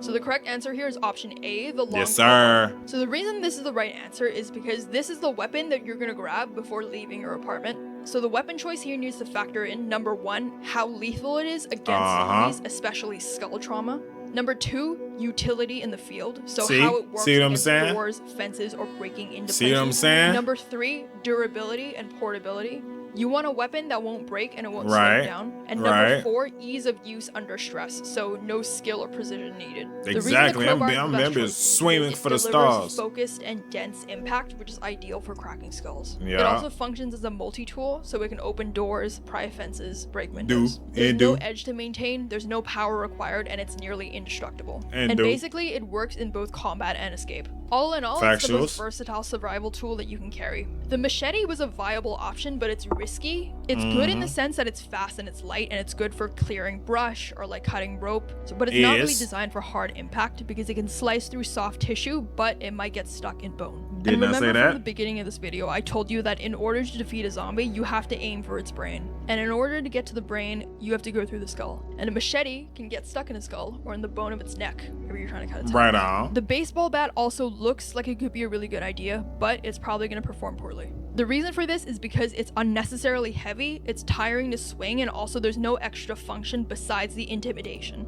So the correct answer here is option A, the long Yes, sir. crowbar. So the reason this is the right answer is because this is the weapon that you're gonna grab before leaving your apartment. So the weapon choice here needs to factor in, number one, how lethal it is against zombies, especially skull trauma. Number two, utility in the field. So how it works against doors, fences, or breaking into places. See what I'm saying? Number three, durability and portability. You want a weapon that won't break and it won't slow Right. you down. And number four, ease of use under stress. So no skill or precision needed. Exactly. The reason the crowbar is I'm the best remember choice is swinging because for the it delivers stars. focused and dense impact, which is ideal for cracking skulls. It Yeah. also functions as a multi-tool, so it can open doors, pry fences, break windows. There's no edge to maintain, there's no power required, and it's nearly indestructible. And basically, it works in both combat and escape. All in all, it's the most versatile survival tool that you can carry. The machete was a viable option, but it's risky. It's good in the sense that it's fast and it's light, and it's good for clearing brush or like cutting rope. But it's not really designed for hard impact because it can slice through soft tissue, but it might get stuck in bone. Didn't I say Remember that? from the beginning of this video, I told you that in order to defeat a zombie, you have to aim for its brain. And in order to get to the brain, you have to go through the skull. And a machete can get stuck in a skull or in the bone of its neck, where you're trying to cut its head. Right on. The baseball bat also looks like it could be a really good idea, but it's probably going to perform poorly. The reason for this is because it's unnecessarily heavy, it's tiring to swing, and also there's no extra function besides the intimidation.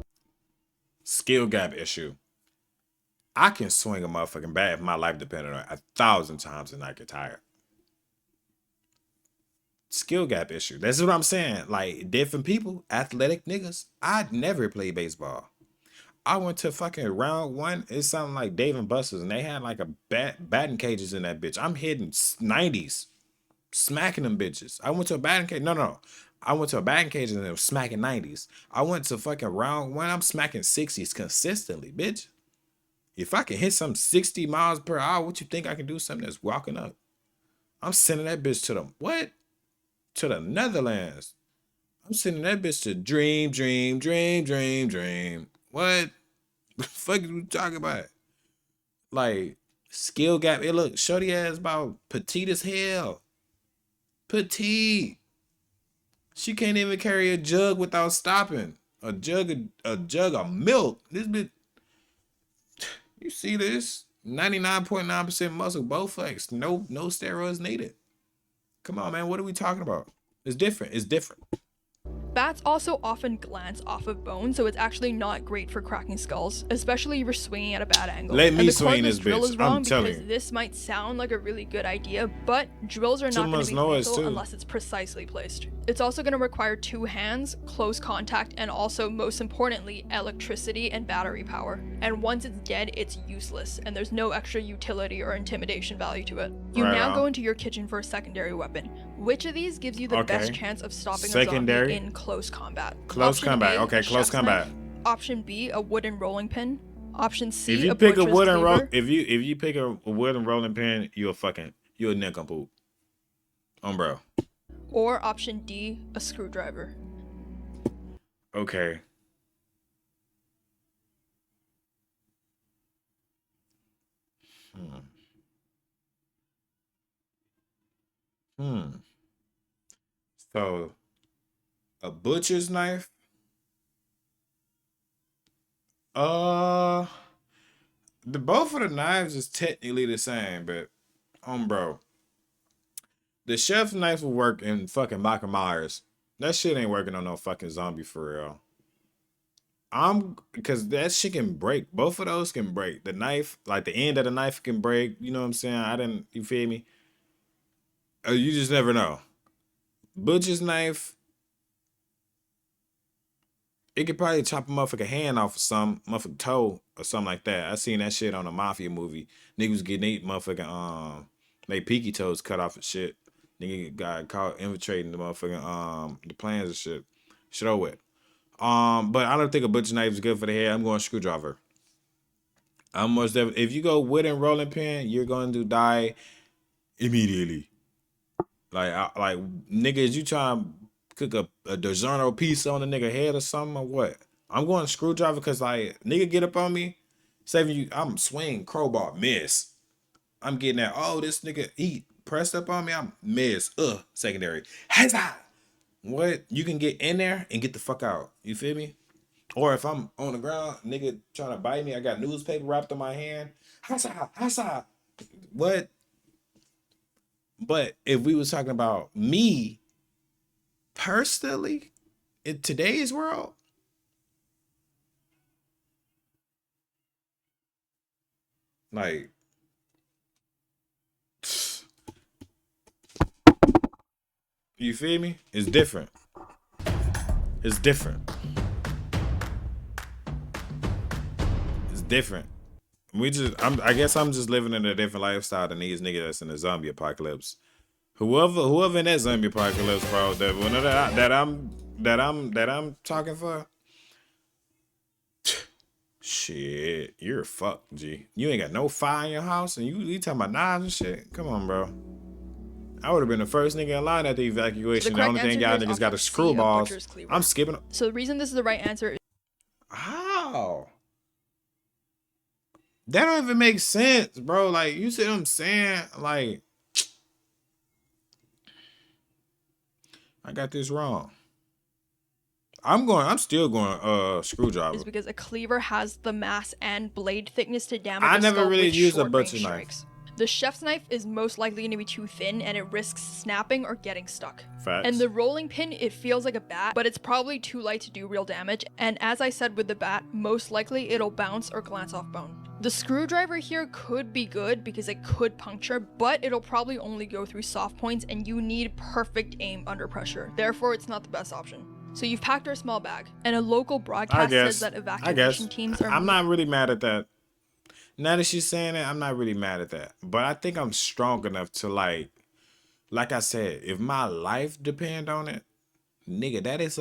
Skill gap issue. I can swing a motherfucking bat if my life depended on it 1,000 times and not get tired. Skill gap issue. That's what I'm saying. Like, different people, athletic niggas. I'd never play baseball. I went to fucking round one. It's something like Dave and Buster's, and they had like a batting cages in that bitch. I'm hitting 90s, smacking them bitches. I went to a batting cage. No. I went to a batting cage and they were smacking 90s. I went to fucking round one. I'm smacking 60s consistently, bitch. If I can hit some 60 miles per hour, what you think I can do something that's walking up? I'm sending that bitch to the what? To the Netherlands. I'm sending that bitch to dream, dream, dream, dream, dream. What? The fuck are you talking about? Like, skill gap. It look, shorty ass about petite as hell. Petite. She can't even carry a jug without stopping. A jug of milk. This bitch. You see this? 99.9% muscle, both legs. No steroids needed. Come on, man. What are we talking about? It's different. It's different. Bats also often glance off of bone, so it's actually not great for cracking skulls, especially if you're swinging at a bad angle. Let me and the swing cordless this drill bitch. is wrong I'm telling because you. this might sound like a really good idea, but drills are Too not going much to be noise, lethal too. unless it's precisely placed. It's also going to require 2 hands, close contact, and also, most importantly, electricity and battery power. And once it's dead, it's useless, and there's no extra utility or intimidation value to it. You Right now on. go into your kitchen for a secondary weapon. Which of these gives you the best Okay. chance of stopping Secondary? a zombie in close combat? Close Option combat. A, Okay, a close chef's combat. knife. Option B, a wooden rolling pin. Option C, If you a pick a butcher's wooden roll, cleaver. if you pick a wooden rolling pin, you a nincompoop. Bro. Or option D, a screwdriver. Okay. So, a butcher's knife. The both of the knives is technically the same, but bro, the chef's knife will work in fucking Michael Myers. That shit ain't working on no fucking zombie for real. Because that shit can break. Both of those can break. The knife, like the end of the knife can break. You know what I'm saying? You feel me? You just never know. Butcher's knife, it could probably chop a motherfucking hand off of some motherfucking toe or something like that. I seen that shit on a mafia movie. Niggas getting they motherfucking they pinky toes cut off and shit. Nigga got caught infiltrating the motherfucking the plans and shit. Shit over with. But I don't think a butcher knife is good for the head. I'm going screwdriver. If you go wooden rolling pin, you're going to die immediately. Like niggas, you trying to cook a DiGiorno pizza on a nigga head or something or what? I'm going screwdriver because like nigga get up on me, saving you. I'm swing crowbar miss. I'm getting that. Oh, this nigga eat pressed up on me. I'm miss. Secondary. Huzzah! What? You can get in there and get the fuck out. You feel me? Or if I'm on the ground, nigga trying to bite me, I got newspaper wrapped on my hand. Huzzah! What? But if we was talking about me personally in today's world, like you feel me? It's different. It's different. It's different. I guess I'm just living in a different lifestyle than these niggas that's in the zombie apocalypse. Whoever in that zombie apocalypse, bro, that I'm talking for. Shit, you're fucked, G. You ain't got no fire in your house, and you talking about knives and shit. Come on, bro. I would have been the first nigga in line at the evacuation. The only thing y'all niggas got is screwballs. I'm skipping. So the reason this is the right answer is How? That don't even make sense, bro. Like, you see what I'm saying? Like, I got this wrong. I'm still going screwdriver. because a cleaver has the mass and blade thickness to damage I a never skull really with used a short-range butcher knife. strikes. The chef's knife is most likely going to be too thin and it risks snapping or getting stuck. Facts. And the rolling pin, it feels like a bat, but it's probably too light to do real damage. And as I said with the bat, most likely it'll bounce or glance off bone. The screwdriver here could be good because it could puncture, but it'll probably only go through soft points and you need perfect aim under pressure. Therefore, it's not the best option. So you've packed our small bag, and a local broadcast says that evacuation teams are... I'm not really mad at that. Now that she's saying it, I'm not really mad at that. But I think I'm strong enough to like I said, if my life depend on it, nigga, that's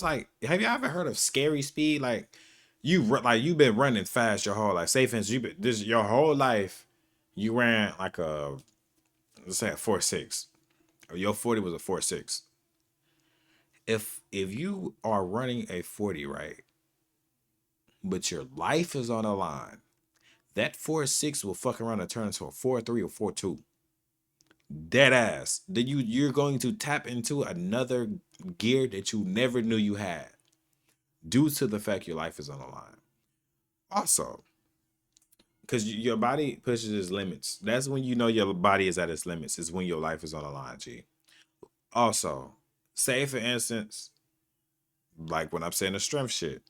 like, have you ever heard of scary speed? Like you've been running fast your whole life. Say for instance, your whole life, you ran like let's say a 4.6. Or your 40 was a 4.6. if you are running a 40, right, but your life is on the line, that 4.6 will fuck around and turn into a 4.3 or 4.2. Dead ass. Then you're going to tap into another gear that you never knew you had, due to the fact your life is on the line. Also, because your body pushes its limits. That's when you know your body is at its limits. Is when your life is on the line, G. Also, say for instance, like when I'm saying the strength shit.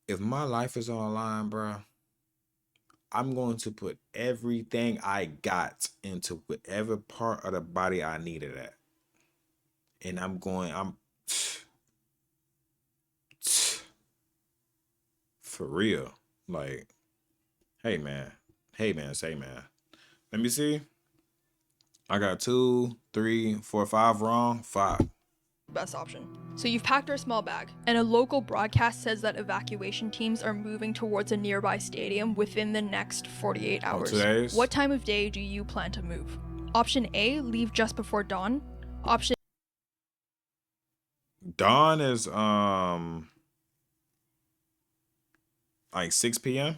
If my life is on the line, bro, I'm going to put everything I got into whatever part of the body I needed at. And I'm for real. Like, hey man, say man. Let me see. I got 2, 3, 4, 5 wrong. 5. Best option. So you've packed our small bag, and a local broadcast says that evacuation teams are moving towards a nearby stadium within the next 48 hours. 2 days? What time of day do you plan to move? Option A, leave just before dawn. Option Dawn is like 6 p.m.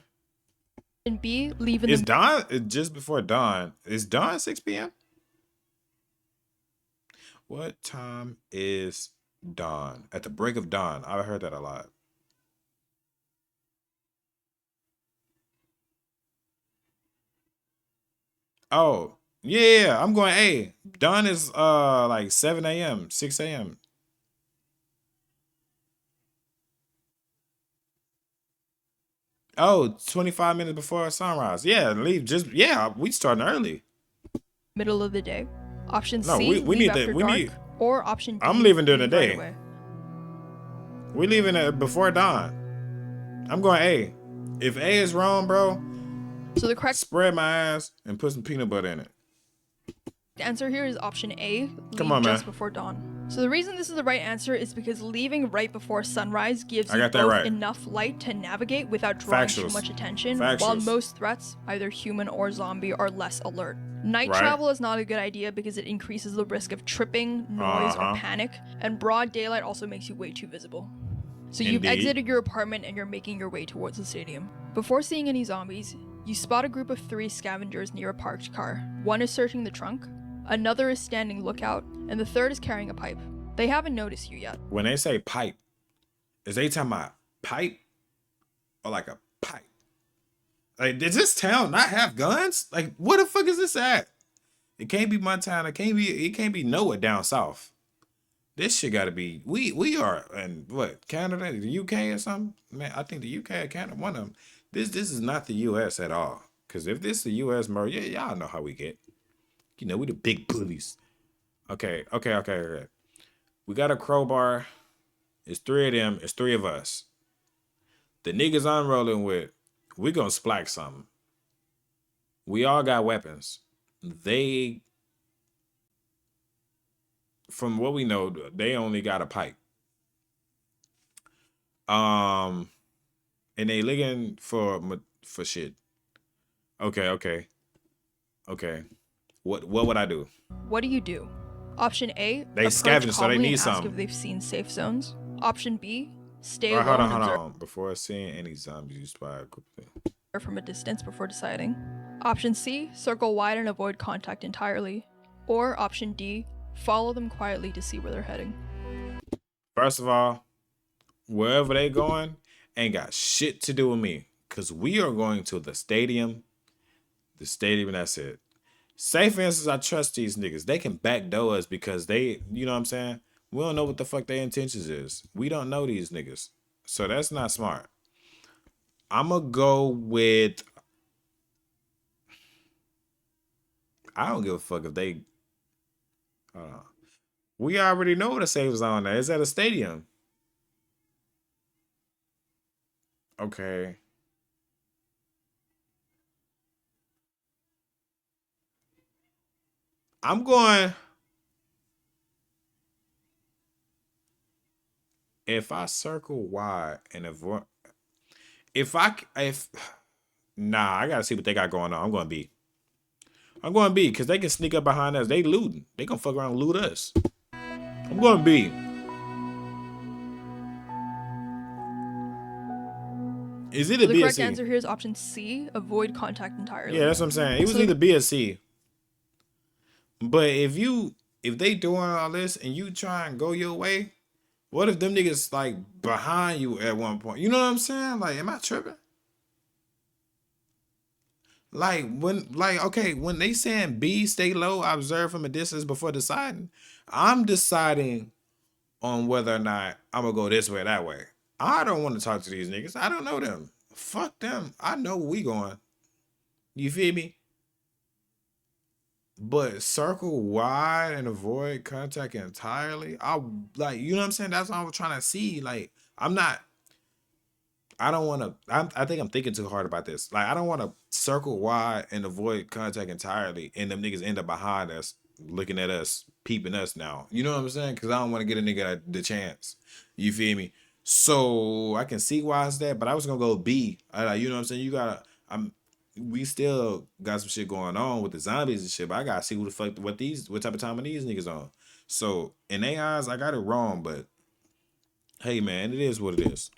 B, leave in Is the dawn just before dawn? Is dawn 6 p.m.? What time is dawn? At the break of dawn. I've heard that a lot. Oh, yeah, I'm going A. Dawn is like 7 a.m., 6 a.m. Oh, 25 minutes before sunrise. Yeah, leave we starting early. middle of the day. Option No, C, we leave need after that. We dark. need. Or option D, I'm leaving during the leave right day. away. We leaving it before dawn. I'm going A. If A is wrong, bro, So the correct spread my ass and put some peanut butter in it. answer here is option A, Come leave on, just man. before dawn. So the reason this is the right answer is because leaving right before sunrise gives I you got that both right. enough light to navigate without drawing too Factuals. much attention, while Factuals. most threats, either human or zombie, are less alert. Night Right. travel is not a good idea because it increases the risk of tripping, noise, or panic, and broad daylight also makes you way too visible. So you've Indeed. exited your apartment and you're making your way towards the stadium. Before seeing any zombies, you spot a group of 3 scavengers near a parked car. One is searching the trunk, another is standing lookout, and the third is carrying a pipe. They haven't noticed you yet. When they say pipe, is they talking about pipe or like a pipe? Like, does this town not have guns? Like, where the fuck is this at? It can't be my town. It can't be nowhere down south. This shit gotta be. We are in what, Canada, the UK or something? Man, I think the UK or Canada, one of them. This is not the US at all. Cause if this is the US, murder, yeah, y'all know how we get. You know, we the big bullies. Okay. We got a crowbar. It's 3 of them. It's 3 of us. The niggas I'm rolling with, we gonna splack something. We all got weapons. They, from what we know, they only got a pipe. And they looking for shit. Okay. What would I do? What do? Option A, They approach scavenge, so they calmly need and ask something. if they've seen safe zones. Option B, stay All right, alone and hold observe on. Before seeing any zombies, you spy a group of things. from a distance before deciding. Option C, circle wide and avoid contact entirely. Or option D, follow them quietly to see where they're heading. First of all, wherever they going ain't got shit to do with me. Cause we are going to the stadium. The stadium, that's it. Say for instance, I trust these niggas. They can backdoor us because they, you know what I'm saying? We don't know what the fuck their intentions is. We don't know these niggas. So that's not smart. I'ma go with, I don't give a fuck if they, we already know what a safe zone is. It's at a stadium. Okay. I'm going, if I circle wide and avoid, nah, I gotta see what they got going on. I'm going B. I'm going B because they can sneak up behind us. They looting. They gonna fuck around and loot us. I'm going B. Is it a The B or correct C? answer here is option C, avoid contact entirely. Yeah, that's what I'm saying. It was either B or C. But if they doing all this and you try and go your way, what if them niggas like behind you at one point? You know what I'm saying? Like, am I tripping? When they saying B, stay low, observe from a distance before deciding, I'm deciding on whether or not I'm gonna go this way or that way. I don't want to talk to these niggas. I don't know them. Fuck them. I know where we going. You feel me? But circle wide and avoid contact entirely. I like, you know what I'm saying? That's what I'm trying to see. Like, I don't want to. I think I'm thinking too hard about this. Like, I don't want to circle wide and avoid contact entirely, and them niggas end up behind us, looking at us, peeping us now. You know what I'm saying? Because I don't want to get a nigga the chance. You feel me? So I can see why it's that, but I was gonna go B. You know what I'm saying? We still got some shit going on with the zombies and shit, but I gotta see what type of time these niggas on. So in their eyes, I got it wrong, but hey man, it is what it is.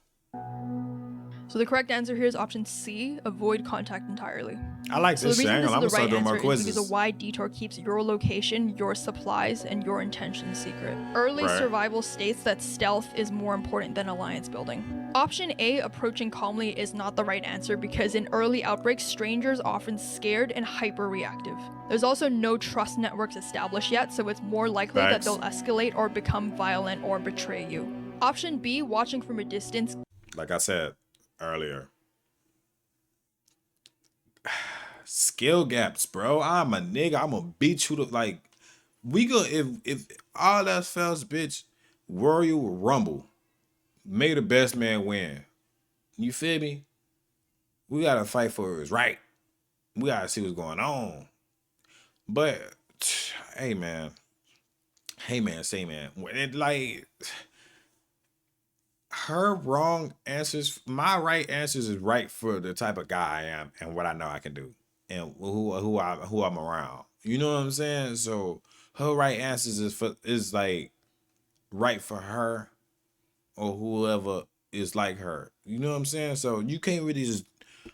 So the correct answer here is option C, avoid contact entirely. I like So this the shit. reason I'm this is gonna the start right doing more answer is because quizzes. a wide detour keeps your location, your supplies, and your intentions secret. Early Right. survival states that stealth is more important than alliance building. Option A, approaching calmly, is not the right answer because in early outbreaks, strangers are often scared and hyper-reactive. There's also no trust networks established yet, so it's more likely that Facts. they'll escalate or become violent or betray you. Option B, watching from a distance, Like I said earlier. Skill gaps, bro. I'm a nigga. I'm gonna beat you to like we go if all else fails, bitch, Royal Rumble. May the best man win. You feel me? We gotta fight for what's right. We gotta see what's going on. But hey man. Say man. And like her wrong answers, my right answers is right for the type of guy I am and what I know I can do and who I'm around. You know what I'm saying? So her right answers is like right for her or whoever is like her. You know what I'm saying? So you can't really just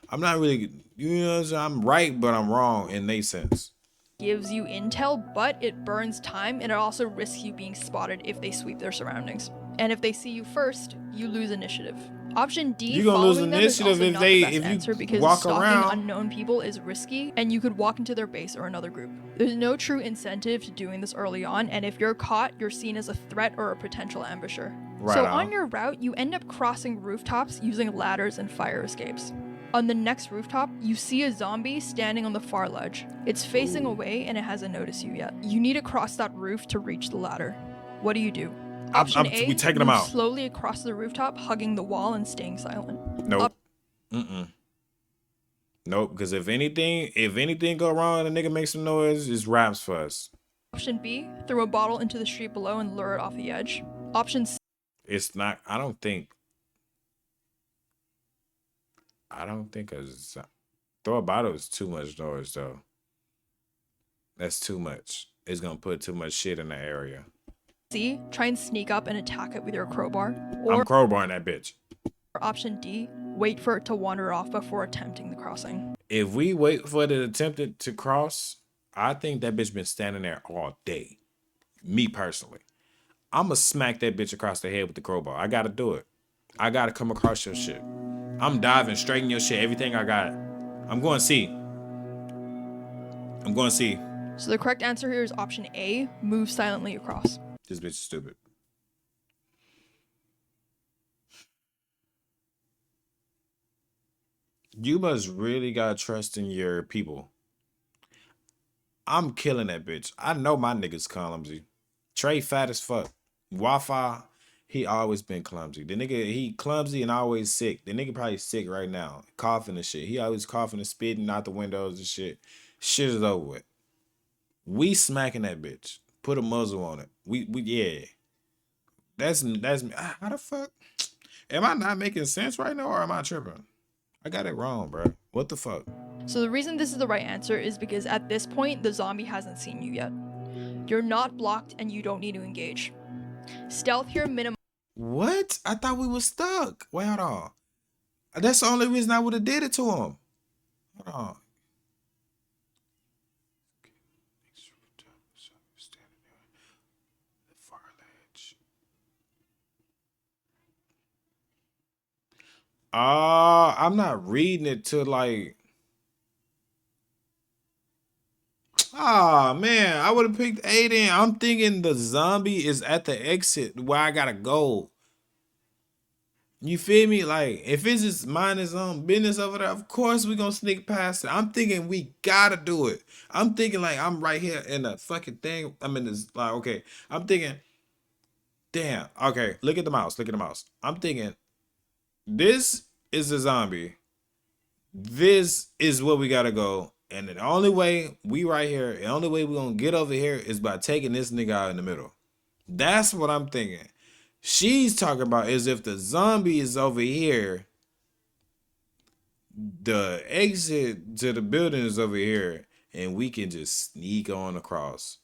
I'm not really, you know what I'm saying? I'm right, but I'm wrong in they sense. gives you intel, but it burns time and it also risks you being spotted if they sweep their surroundings. And if they see you first, you lose initiative. Option D, You gonna lose following them is initiative also if not they- the best if you answer because walk stalking around. unknown people is risky and you could walk into their base or another group. There's no true incentive to doing this early on, and if you're caught, you're seen as a threat or a potential ambusher. Right So on. on your route, you end up crossing rooftops using ladders and fire escapes. On the next rooftop, you see a zombie standing on the far ledge. It's facing away and it hasn't noticed you yet. You need to cross that roof to reach the ladder. What do you do? Option A, we taking them move out. slowly across the rooftop, hugging the wall and staying silent. Nope. Nope, because if anything go wrong and the nigga makes some noise, it's raps for us. Option B, throw a bottle into the street below and lure it off the edge. Option C, It's not, I don't think throw a bottle is too much noise though. That's too much. It's gonna put too much shit in the area. try and sneak up and attack it with your crowbar. I'm Or crowbarring that bitch. option D, wait for it to wander off before attempting the crossing. If we wait for it to attempt it to cross, I think that bitch been standing there all day. Me personally. I'ma smack that bitch across the head with the crowbar. I gotta do it. I gotta come across your shit. I'm diving straight in your shit. Everything I got. I'm going C. So the correct answer here is option A, move silently across. This bitch is stupid. You must really got trust in your people. I'm killing that bitch. I know my nigga's clumsy. Trey fat as fuck. Wi-Fi, he always been clumsy. The nigga, he clumsy and always sick. The nigga probably sick right now. Coughing and shit. He always coughing and spitting out the windows and shit. Shit is over with. We smacking that bitch. Put a muzzle on it. We yeah. That's me. How the fuck? Am I not making sense right now or am I tripping? I got it wrong, bro. What the fuck? So the reason this is the right answer is because at this point, the zombie hasn't seen you yet. You're not blocked and you don't need to engage. Stealth here minimum. What? I thought we were stuck. Wait, hold on. That's the only reason I would have did it to him. Hold on. I'm not reading it to like. Ah, man, I would have picked A then. I'm thinking the zombie is at the exit where I gotta go. You feel me? Like, if it's just mind his own business over there, of course we gonna sneak past it. I'm thinking we gotta do it. I'm thinking like I'm right here in the fucking thing. I'm in this, like, okay. I'm thinking, damn, okay, look at the mouse. Look at the mouse. I'm thinking, this is a zombie. This is where we gotta go. And the only way we right here, the only way we gonna get over here is by taking this nigga out in the middle. That's what I'm thinking. She's talking about is if the zombie is over here, the exit to the building is over here, and we can just sneak on across.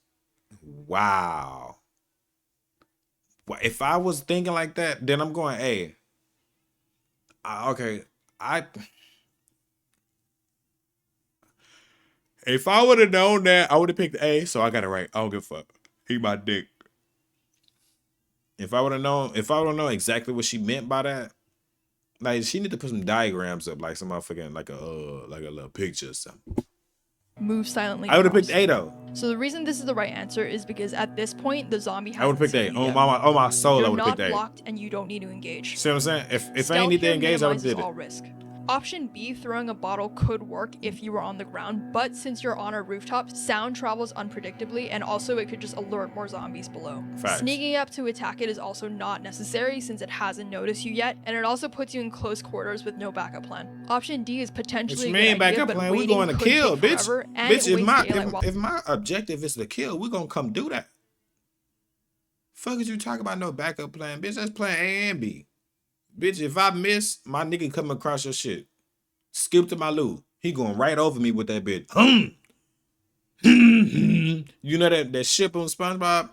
Wow. If I was thinking like that, then I'm going, hey, okay, if I would have known that, I would have picked A, so I got it right. I don't give a fuck. Eat my dick. If I would have known exactly what she meant by that, like she need to put some diagrams up, like some motherfucking like a little picture or something. Move silently. I would have across. picked A though. So the reason this is the right answer is because at this point the zombie hasn't I would have picked A. seen you yet. On my soul, You're I would have not picked A. blocked and you don't need to engage. See what I'm saying? If I Stealth ain't need to here engage, I would have minimizes did all it. risk. Option B, throwing a bottle could work if you were on the ground, but since you're on a rooftop, sound travels unpredictably and also it could just alert more zombies below. Facts. Sneaking up to attack it is also not necessary since it hasn't noticed you yet, and it also puts you in close quarters with no backup plan. Option D is potentially What you a mean good idea, backup but plan? We waiting going to could kill, take bitch. forever, and Bitch, it wastes daylight while if my objective is to kill, we gonna come do that. Fuck is you talking about no backup plan, bitch? That's plan A and B. Bitch, if I miss, my nigga come across your shit. Skip to my loot. He going right over me with that bitch. You know that ship on SpongeBob?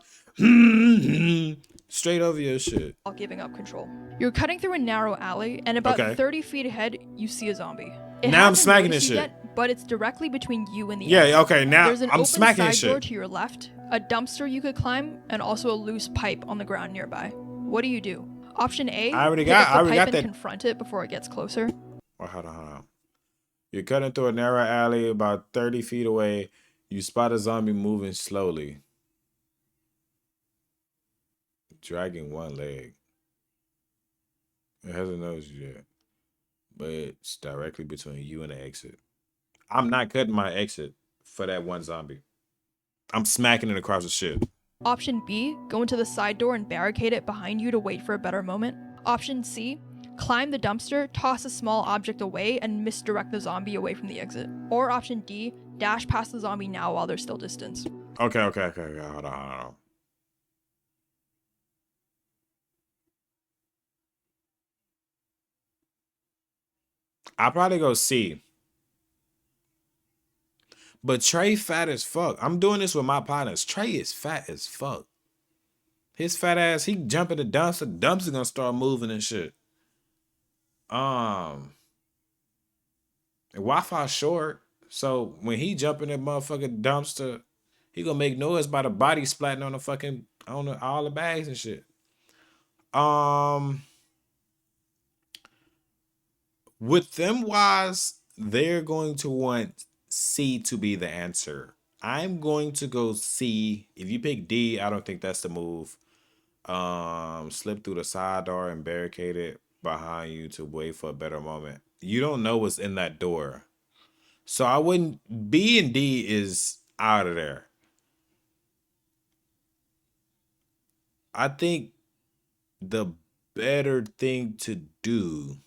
Straight over your shit. while giving up control. You're cutting through a narrow alley, and about Okay. 30 feet ahead, you see a zombie. It Now I'm hasn't smacking noticed this you shit. yet, but it's directly between you and the Yeah, exit. okay, now There's an I'm open smacking side this door shit. to your left, a dumpster you could climb, and also a loose pipe on the ground nearby. What do? Option A, I already pick got- up I the already pipe got and that. confront it before it gets closer. Oh, hold on. You're cutting through a narrow alley about 30 feet away. You spot a zombie moving slowly, dragging one leg. It hasn't noticed you yet, but it's directly between you and the exit. I'm not cutting my exit for that one zombie. I'm smacking it across the shit. Option B, go into the side door and barricade it behind you to wait for a better moment. Option C, climb the dumpster, toss a small object away, and misdirect the zombie away from the exit. Or option D, dash past the zombie now while there's still distance. Okay. Hold on. I'll probably go C. But Trey fat as fuck. I'm doing this with my partners. Trey is fat as fuck. His fat ass, he jump in the dumpster. Dumpster gonna start moving and shit. Wi-Fi short. So when he jump in that motherfucking dumpster, he gonna make noise by the body splatting on the fucking all the bags and shit. With them wise, they're going to want C to be the answer. I'm going to go C. If you pick D, I don't think that's the move. Slip through the side door and barricade it behind you to wait for a better moment. You don't know what's in that door. So I wouldn't. B and D is out of there. I think the better thing to do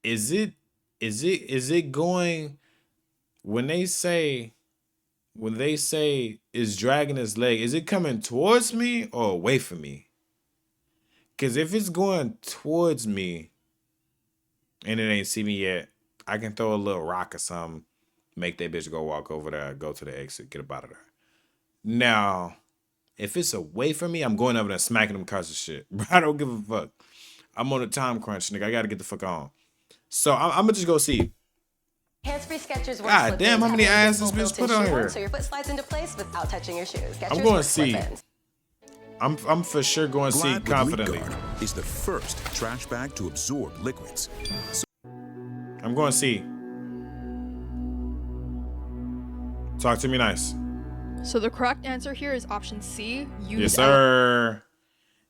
is it going when they say is dragging his leg, is it coming towards me or away from me? Because if it's going towards me and it ain't see me yet, I can throw a little rock or something, make that bitch go walk over there, go to the exit, get up out of there. Now, if it's away from me, I'm going over there and smacking them cars of shit. Bro, I don't give a fuck. I'm on a time crunch, nigga. I gotta get the fuck on. So I'm gonna just go see. Hands-free Skechers. God damn, how many asses bitch put on here? So your foot slides into place without touching your shoes. I'm going to see. I'm for sure going to see Glad with confidently. Leak Guard is the first trash bag to absorb liquids. I'm going to see. Talk to me nice. So the correct answer here is option C. Use Yes, sir.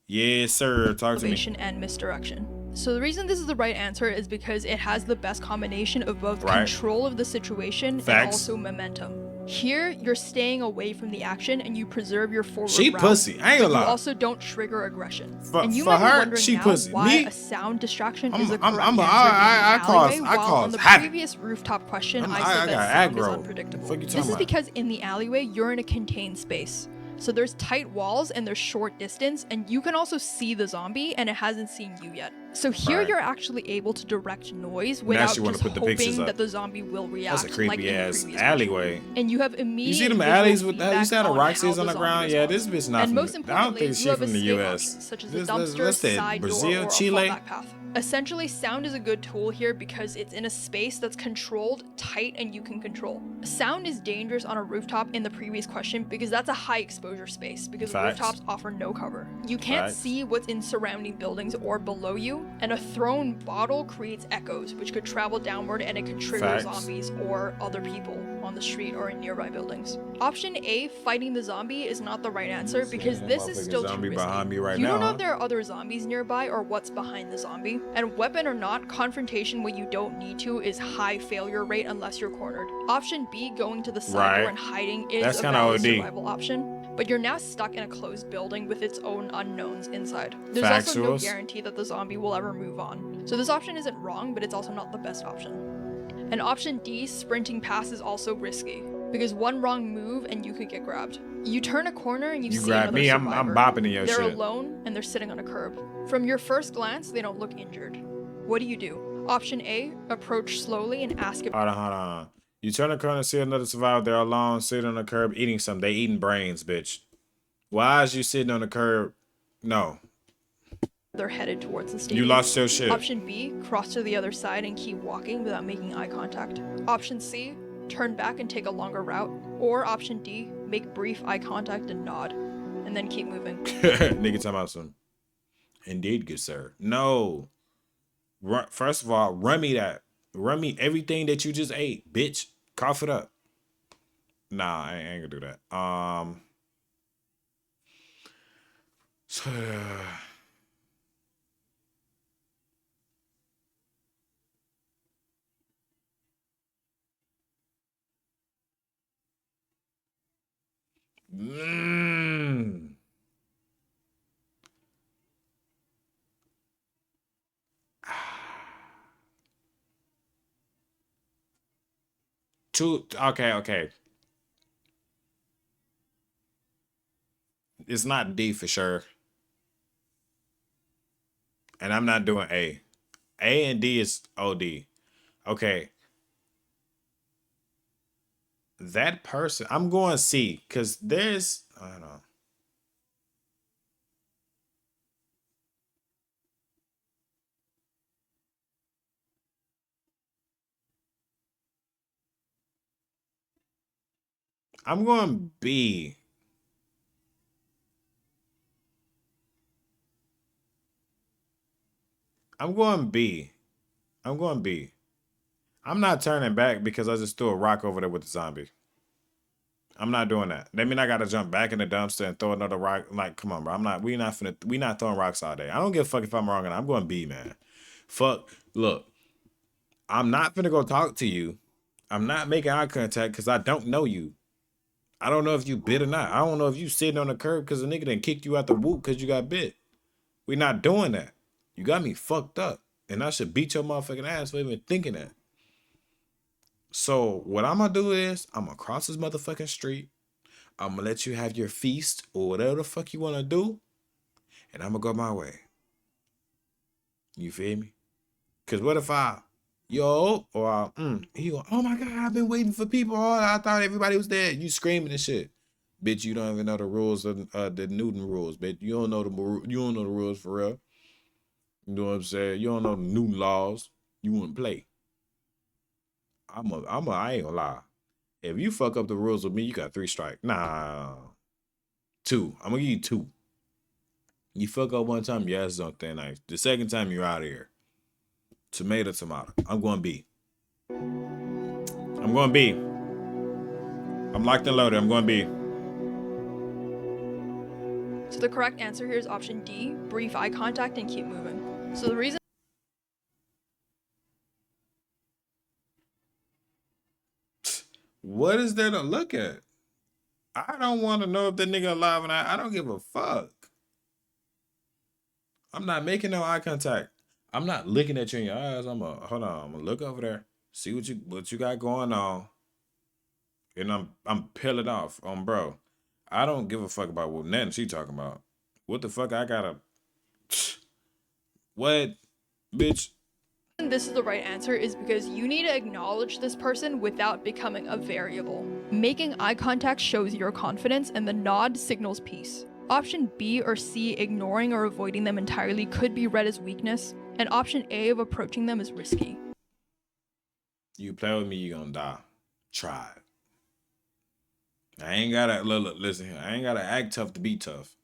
Yes, sir. Talk to me. elevation and misdirection. So the reason this is the right answer is because it has the best combination of both control of the situation and also momentum. Here, you're staying away from the action and you preserve your forward She route, pussy. I ain't gonna but lie. you also don't trigger aggression. And you For might be her, wondering she now pussy. why Me? a sound distraction is I'm- the correct I'm- answer I in the cause- alleyway, I while cause on the havoc. previous rooftop question I I said that got sound is aggro. unpredictable. Fuck you This talking is about? because in the alleyway, you're in a contained space. So there's tight walls and there's short distance, and you can also see the zombie and it hasn't seen you yet. So here Right. you're actually able to direct noise Now without she wanna just put the pictures hoping up. that the zombie will react. That's a creepy like in the ass previous alleyway. question. And you have You immediate see them visual alleys with you feedback see how the on rock how is on the zombie ground? Yeah, this responds. bitch not And from most the, I don't importantly, think you she have from the escape US. options, such as the This- dumpster, what's that, side Brazil, door, or Chile? a fallback path. Essentially, sound is a good tool here because it's in a space that's controlled, tight, and you can control. Sound is dangerous on a rooftop in the previous question because that's a high exposure space because Facts. rooftops offer no cover. You can't Facts. see what's in surrounding buildings or below you, and a thrown bottle creates echoes which could travel downward and it could trigger Facts. zombies or other people on the street or in nearby buildings. Option A, fighting the zombie, is not the right answer because that this is motherfucking still too zombie risky. behind me right You don't now, know huh? if there are other zombies nearby or what's behind the zombie. And weapon or not, confrontation when you don't need to is high failure rate unless you're cornered. Option B, going to the side Right. door and hiding, is That's a kinda valid OD. survival option. But you're now stuck in a closed building with its own unknowns inside. There's also no Factuals. guarantee that the zombie will ever move on. So this option isn't wrong, but it's also not the best option. And option D, sprinting past, is also risky because one wrong move and you could get grabbed. You turn a corner and you You see grab another me, I'm survivor. bopping in your They're shit. alone and they're sitting on a curb. From your first glance, they don't look injured. What do? Option A, approach slowly and ask if Hold on. You turn a corner, see another survivor. They're alone, sitting on the curb, eating something. They eating brains, bitch. Why is you sitting on the curb? No. they're headed towards the stadium. You lost your shit. Option B, cross to the other side and keep walking without making eye contact. Option C, turn back and take a longer route. Or option D, make brief eye contact and nod, and then keep moving. Nigga talking about some. Indeed, good sir. No. First of all, run me that. Run me everything that you just ate, bitch. Cough it up. Nah, I ain't gonna do that. So, mm. Okay. It's not D for sure. And I'm not doing A. A and D is OD. Okay. That person, I'm going C, because there's, I don't know. I'm going B. I'm going B. I'm not turning back because I just threw a rock over there with the zombie. I'm not doing that. That mean I gotta jump back in the dumpster and throw another rock. Like, come on, bro. We not throwing rocks all day. I don't give a fuck if I'm wrong or not. I'm going B, man. Fuck. Look, I'm not finna go talk to you. I'm not making eye contact because I don't know you. I don't know if you bit or not. I don't know if you sitting on the curb because a nigga done kicked you out the whoop because you got bit. We not doing that. You got me fucked up. And I should beat your motherfucking ass for even thinking that. So what I'm gonna do is I'm gonna cross this motherfucking street. I'm gonna let you have your feast or whatever the fuck you wanna do, and I'm gonna go my way. You feel me? Cause what if he go, oh my God, I've been waiting for people. I thought everybody was dead. You screaming and shit. Bitch, you don't even know the rules of the Newton rules, bitch. You don't know the rules for real. You know what I'm saying? You don't know the Newton laws. You wouldn't play. I ain't gonna lie. If you fuck up the rules with me, you got 3 strikes. Nah. 2. I'm gonna give you 2. You fuck up one time, your ass is on thin ice. The second time, you're out of here. Tomato. I'm going B. I'm locked and loaded. I'm going B. So the correct answer here is option D, brief eye contact and keep moving. So the reason What is there to look at? I don't want to know if the nigga alive or not. I don't give a fuck. I'm not making no eye contact. I'm not looking at you in your eyes. I'm gonna look over there, see what you got going on, and I'm peeling off on bro. I don't give a fuck about what nothing she talking about. What the fuck I gotta what, bitch? this is the right answer is because you need to acknowledge this person without becoming a variable. Making eye contact shows your confidence and the nod signals peace. Option B or C, ignoring or avoiding them entirely, could be read as weakness, and option A of approaching them is risky. You play with me, you gonna die. Try it. I ain't gotta listen here. I ain't gotta act tough to be tough.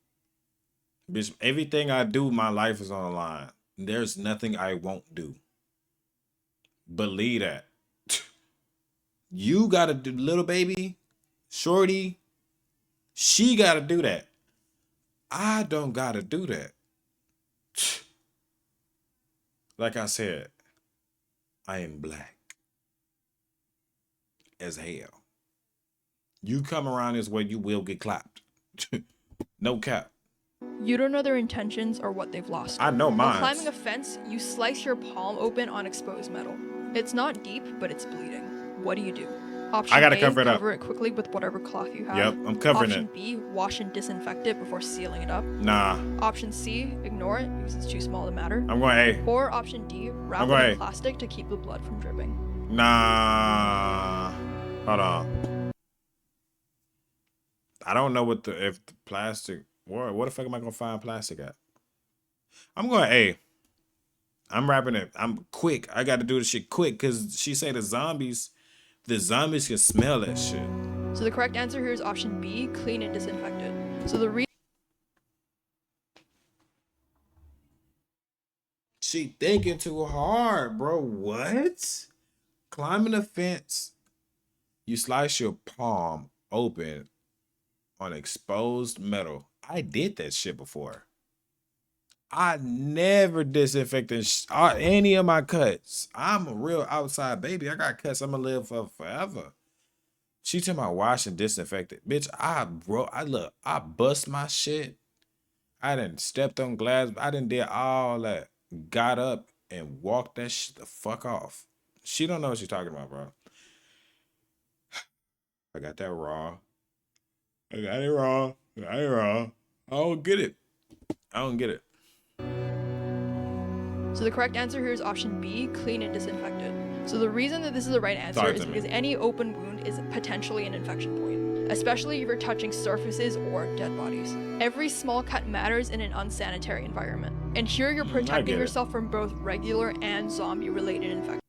Bitch, everything I do, my life is on the line. There's nothing I won't do. Believe that. You gotta do, little baby, shorty, she gotta do that. I don't gotta do that. Like I said, I am black as hell. You come around this way, you will get clapped. No cap. You don't know their intentions or what they've lost. I know mine. While climbing a fence, you slice your palm open on exposed metal. It's not deep, but it's bleeding. What do? Option I gotta A, cover it up. Cover it quickly with whatever cloth you have. Yep, I'm covering Option it. B, wash and disinfect it before sealing it up. Nah. Option C, ignore it because it's too small to matter. I'm going A. Or option D, wrap it in plastic to keep the blood from dripping. Nah. Hold on. I don't know if the plastic. What the fuck am I gonna find plastic at? I'm going A. I'm wrapping it. I'm quick. I got to do this shit quick because she say the zombies can smell that shit. So the correct answer here is option B, clean and disinfect it. So the She thinking too hard, bro. What? Climbing a fence. You slice your palm open on exposed metal. I did that shit before. I never disinfected any of my cuts. I'm a real outside baby. I got cuts I'm gonna live for forever. She talking about wash and disinfect it. Bitch, I bust my shit. I done stepped on glass. I done did all that. Got up and walked that shit the fuck off. She don't know what she's talking about, bro. I got that raw. I got it raw. I don't get it. So the correct answer here is option B, clean and disinfect it. So the reason that this is the right answer is because any open wound is potentially an infection point, especially if you're touching surfaces or dead bodies. Every small cut matters in an unsanitary environment. And here you're protecting yourself from both regular and zombie-related infections.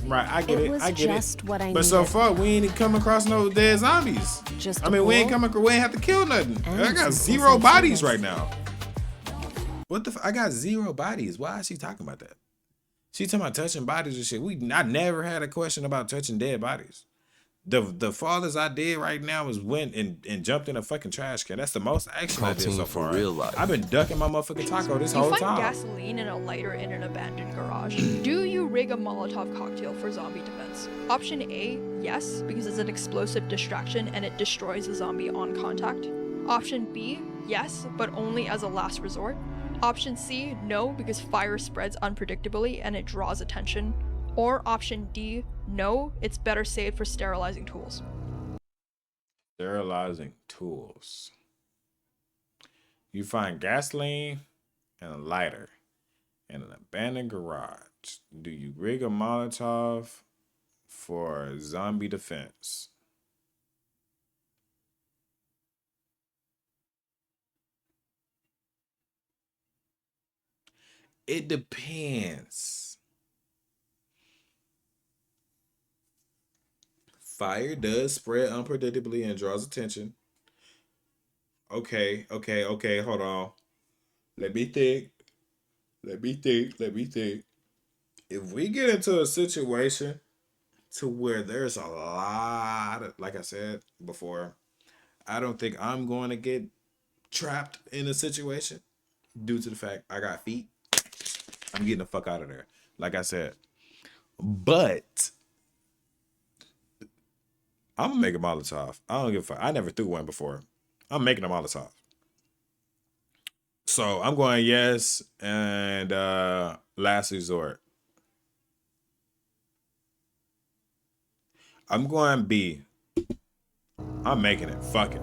Right, I get it. I get just it. what I but so needed. far, we ain't come across no dead zombies. Just I mean, we ain't have to kill nothing. I got 0 bodies right now. What the? I got 0 bodies. Why is she talking about that? She talking about touching bodies and shit. I never had a question about touching dead bodies. The farthest I did right now was went and jumped in a fucking trash can. That's the most action I did so far. I've been ducking my motherfucking taco this whole You time. find gasoline and a lighter in an abandoned garage. Do you rig a Molotov cocktail for zombie defense? Option A, yes, because it's an explosive distraction and it destroys the zombie on contact. Option B, yes, but only as a last resort. Option C, no, because fire spreads unpredictably and it draws attention. Or option D, no, it's better saved for sterilizing tools. Sterilizing tools. You find gasoline and a lighter in an abandoned garage. Do you rig a Molotov for zombie defense? It depends. Fire does spread unpredictably and draws attention. Okay, hold on. Let me think. If we get into a situation to where there's a lot of, like I said before, I don't think I'm going to get trapped in a situation due to the fact I got feet. I'm getting the fuck out of there. Like I said. But I'm gonna make a Molotov. I don't give a fuck. I never threw one before. I'm making a Molotov. So I'm going yes and last resort. I'm going B. I'm making it. Fuck it.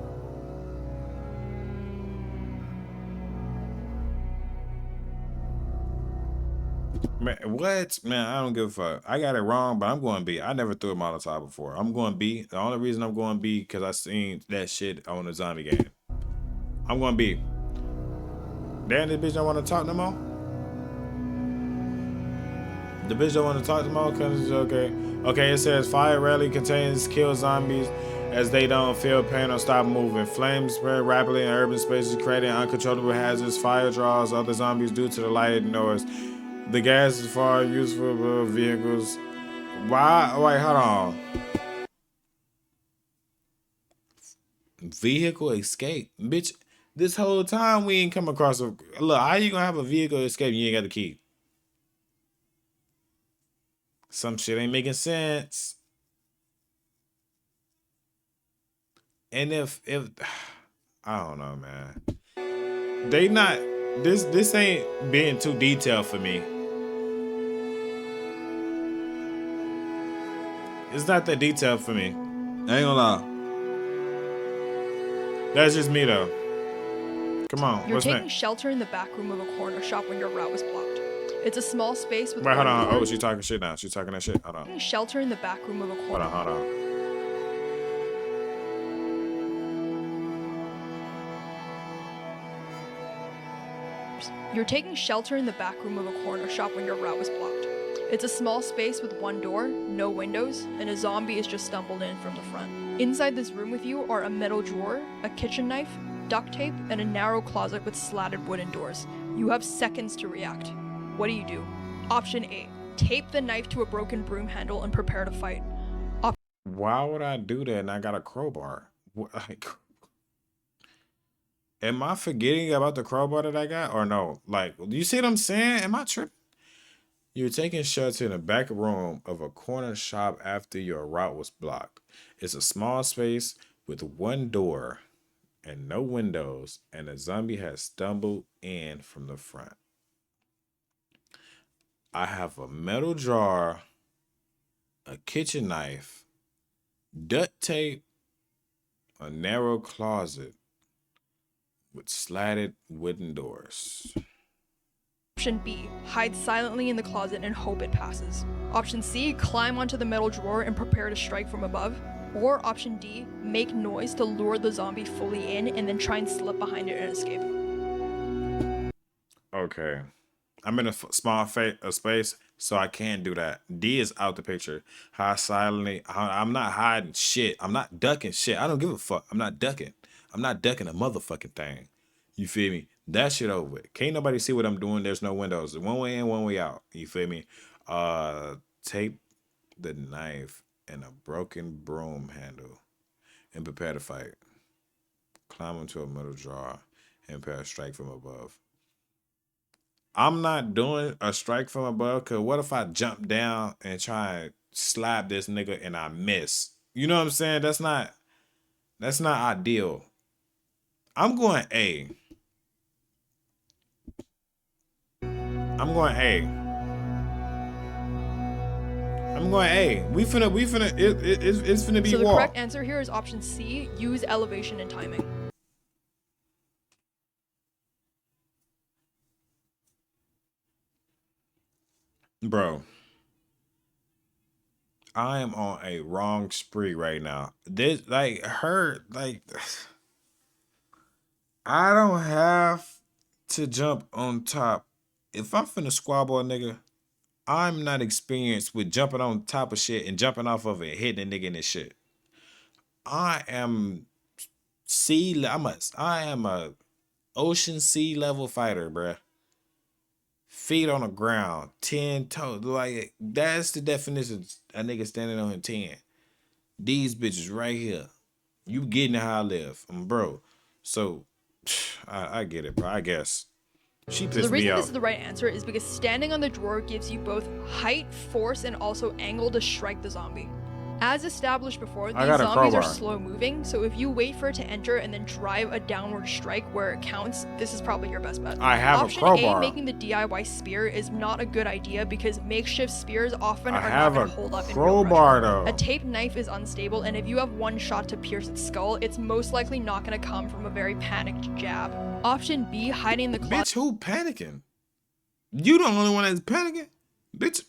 Man, what? Man, I don't give a fuck. I got it wrong, but I'm going B. I never threw a Molotov before. I'm going B. The only reason I'm going B because I seen that shit on the zombie game. I'm going B. Damn, this bitch don't want to talk no more? The bitch don't want to talk no more because it's okay. Okay, it says fire rarely contains kill zombies as they don't feel pain or stop moving. Flames spread rapidly in urban spaces, creating uncontrollable hazards. Fire draws other zombies due to the light and noise. The gas is far useful for vehicles. Why? Wait, hold on. Vehicle escape, bitch. This whole time we ain't come across a look. How you gonna have a vehicle escape? And you ain't got the key. Some shit ain't making sense. And if I don't know, man. They not this ain't being too detailed for me. It's not that detailed for me. I ain't gonna lie. That's just me though. Come on, You're what's taking next? shelter in the back room of a corner shop when your route was blocked. It's a small space with Wait, hold one on. door. Oh, she's talking shit now. She's talking that shit. Hold on. Taking shelter in the back room of a corner. Hold on. You're taking shelter in the back room of a corner shop when your route was blocked. It's a small space with one door, no windows, and a zombie has just stumbled in from the front. Inside this room with you are a metal drawer, a kitchen knife, duct tape, and a narrow closet with slatted wooden doors. You have seconds to react. What do? Option A, tape the knife to a broken broom handle and prepare to fight. Why would I do that and I got a crowbar? Like, am I forgetting about the crowbar that I got or no? Like, you see what I'm saying? Am I tripping? You're taking shelter in the back room of a corner shop after your route was blocked. It's a small space with one door and no windows, and a zombie has stumbled in from the front. I have a metal jar, a kitchen knife, duct tape, a narrow closet with slatted wooden doors. Option B, hide silently in the closet and hope it passes. Option C, climb onto the metal drawer and prepare to strike from above. Or option D, make noise to lure the zombie fully in and then try and slip behind it and escape. Okay. I'm in a small space, so I can't do that. D is out the picture. Hide silently. I'm not hiding shit. I'm not ducking shit. I don't give a fuck. I'm not ducking. I'm not ducking a motherfucking thing. You feel me? That shit over with. Can't nobody see what I'm doing. There's no windows. One way in, one way out. You feel me? Tape the knife and a broken broom handle and prepare to fight. Climb into a metal jar and prepare a strike from above. I'm not doing a strike from above because what if I jump down and try and slap this nigga and I miss? You know what I'm saying? That's not ideal. I'm going A. I'm going A. I'm going A. It's finna be So the wall. correct answer here is option C, use elevation and timing. Bro, I am on a wrong spree right now. This like her like I don't have to jump on top. If I'm finna squabble a nigga, I'm not experienced with jumping on top of shit and jumping off of it, hitting a nigga in this shit. I am I am a ocean sea level fighter, bruh. Feet on the ground, 10 toes. Like, that's the definition of a nigga standing on 10. These bitches right here. You getting how I live, bro. So, I get it, bro. I guess. She So the pissed me reason this off. is the right answer is because standing on the drawer gives you both height, force, and also angle to strike the zombie. As established before, these got a zombies are crowbar. slow moving, so if you wait for it to enter and then drive a downward strike where it counts, this is probably your best bet. I have Option a crowbar. A, making the DIY spear, is not a good idea because makeshift spears often I are not have going to a hold up in real crowbar, pressure. though. A taped knife is unstable, and if you have one shot to pierce its skull, it's most likely not going to come from a very panicked jab. Option B, hiding in the closet. Bitch, who panicking? You the only one that's panicking? Bitch.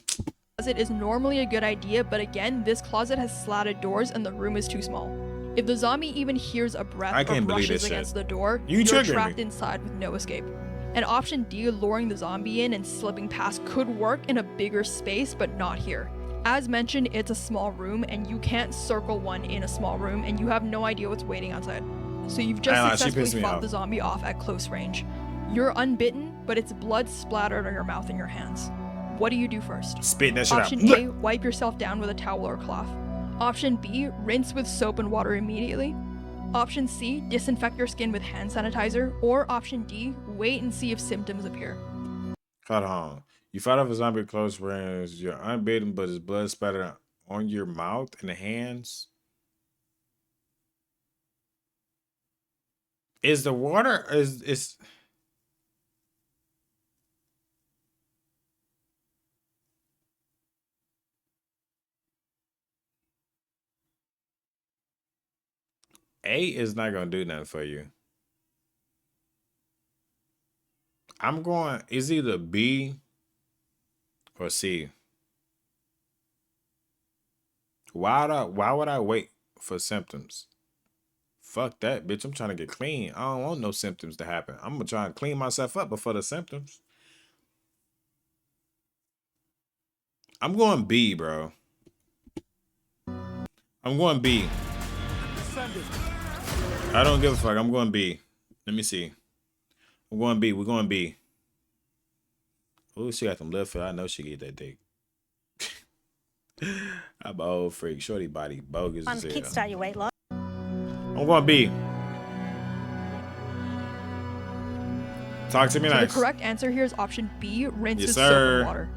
Closet is normally a good idea, but again, this closet has slatted doors and the room is too small. If the zombie even hears a breath I or can't believe brushes this shit. against the door, You you're triggering trapped me. inside with no escape. And option D, luring the zombie in and slipping past, could work in a bigger space, but not here. As mentioned, it's a small room and you can't circle one in a small room and you have no idea what's waiting outside. So you've just She pissed successfully me fought off. the zombie off at close range. You're unbitten, but it's blood splattered on your mouth and your hands. What do you do first? Spitting that shit Option out. A, wipe yourself down with a towel or cloth. Option B, rinse with soap and water immediately. Option C, disinfect your skin with hand sanitizer. Or option D, wait and see if symptoms appear. Hold on. You fight off a zombie at close range. You're unbitten, but his blood spattered on your mouth and the hands. Is the water is A is not gonna do nothing for you. I'm going, it's either B or C. Why would I wait for symptoms? Fuck that, bitch. I'm trying to get clean. I don't want no symptoms to happen. I'm gonna try and clean myself up before the symptoms. I'm going B, bro. I'm going B. I don't give a fuck. I'm going B. Let me see. I'm going B. We're going B. Oh, she got them left foot. I know she get that dick. I'm an old freak. Shorty body bogus as hell. Kickstart your weight loss. I'm going B. Talk to me So nice. the correct answer here is option B, rinse Yes, with soap sir. and water.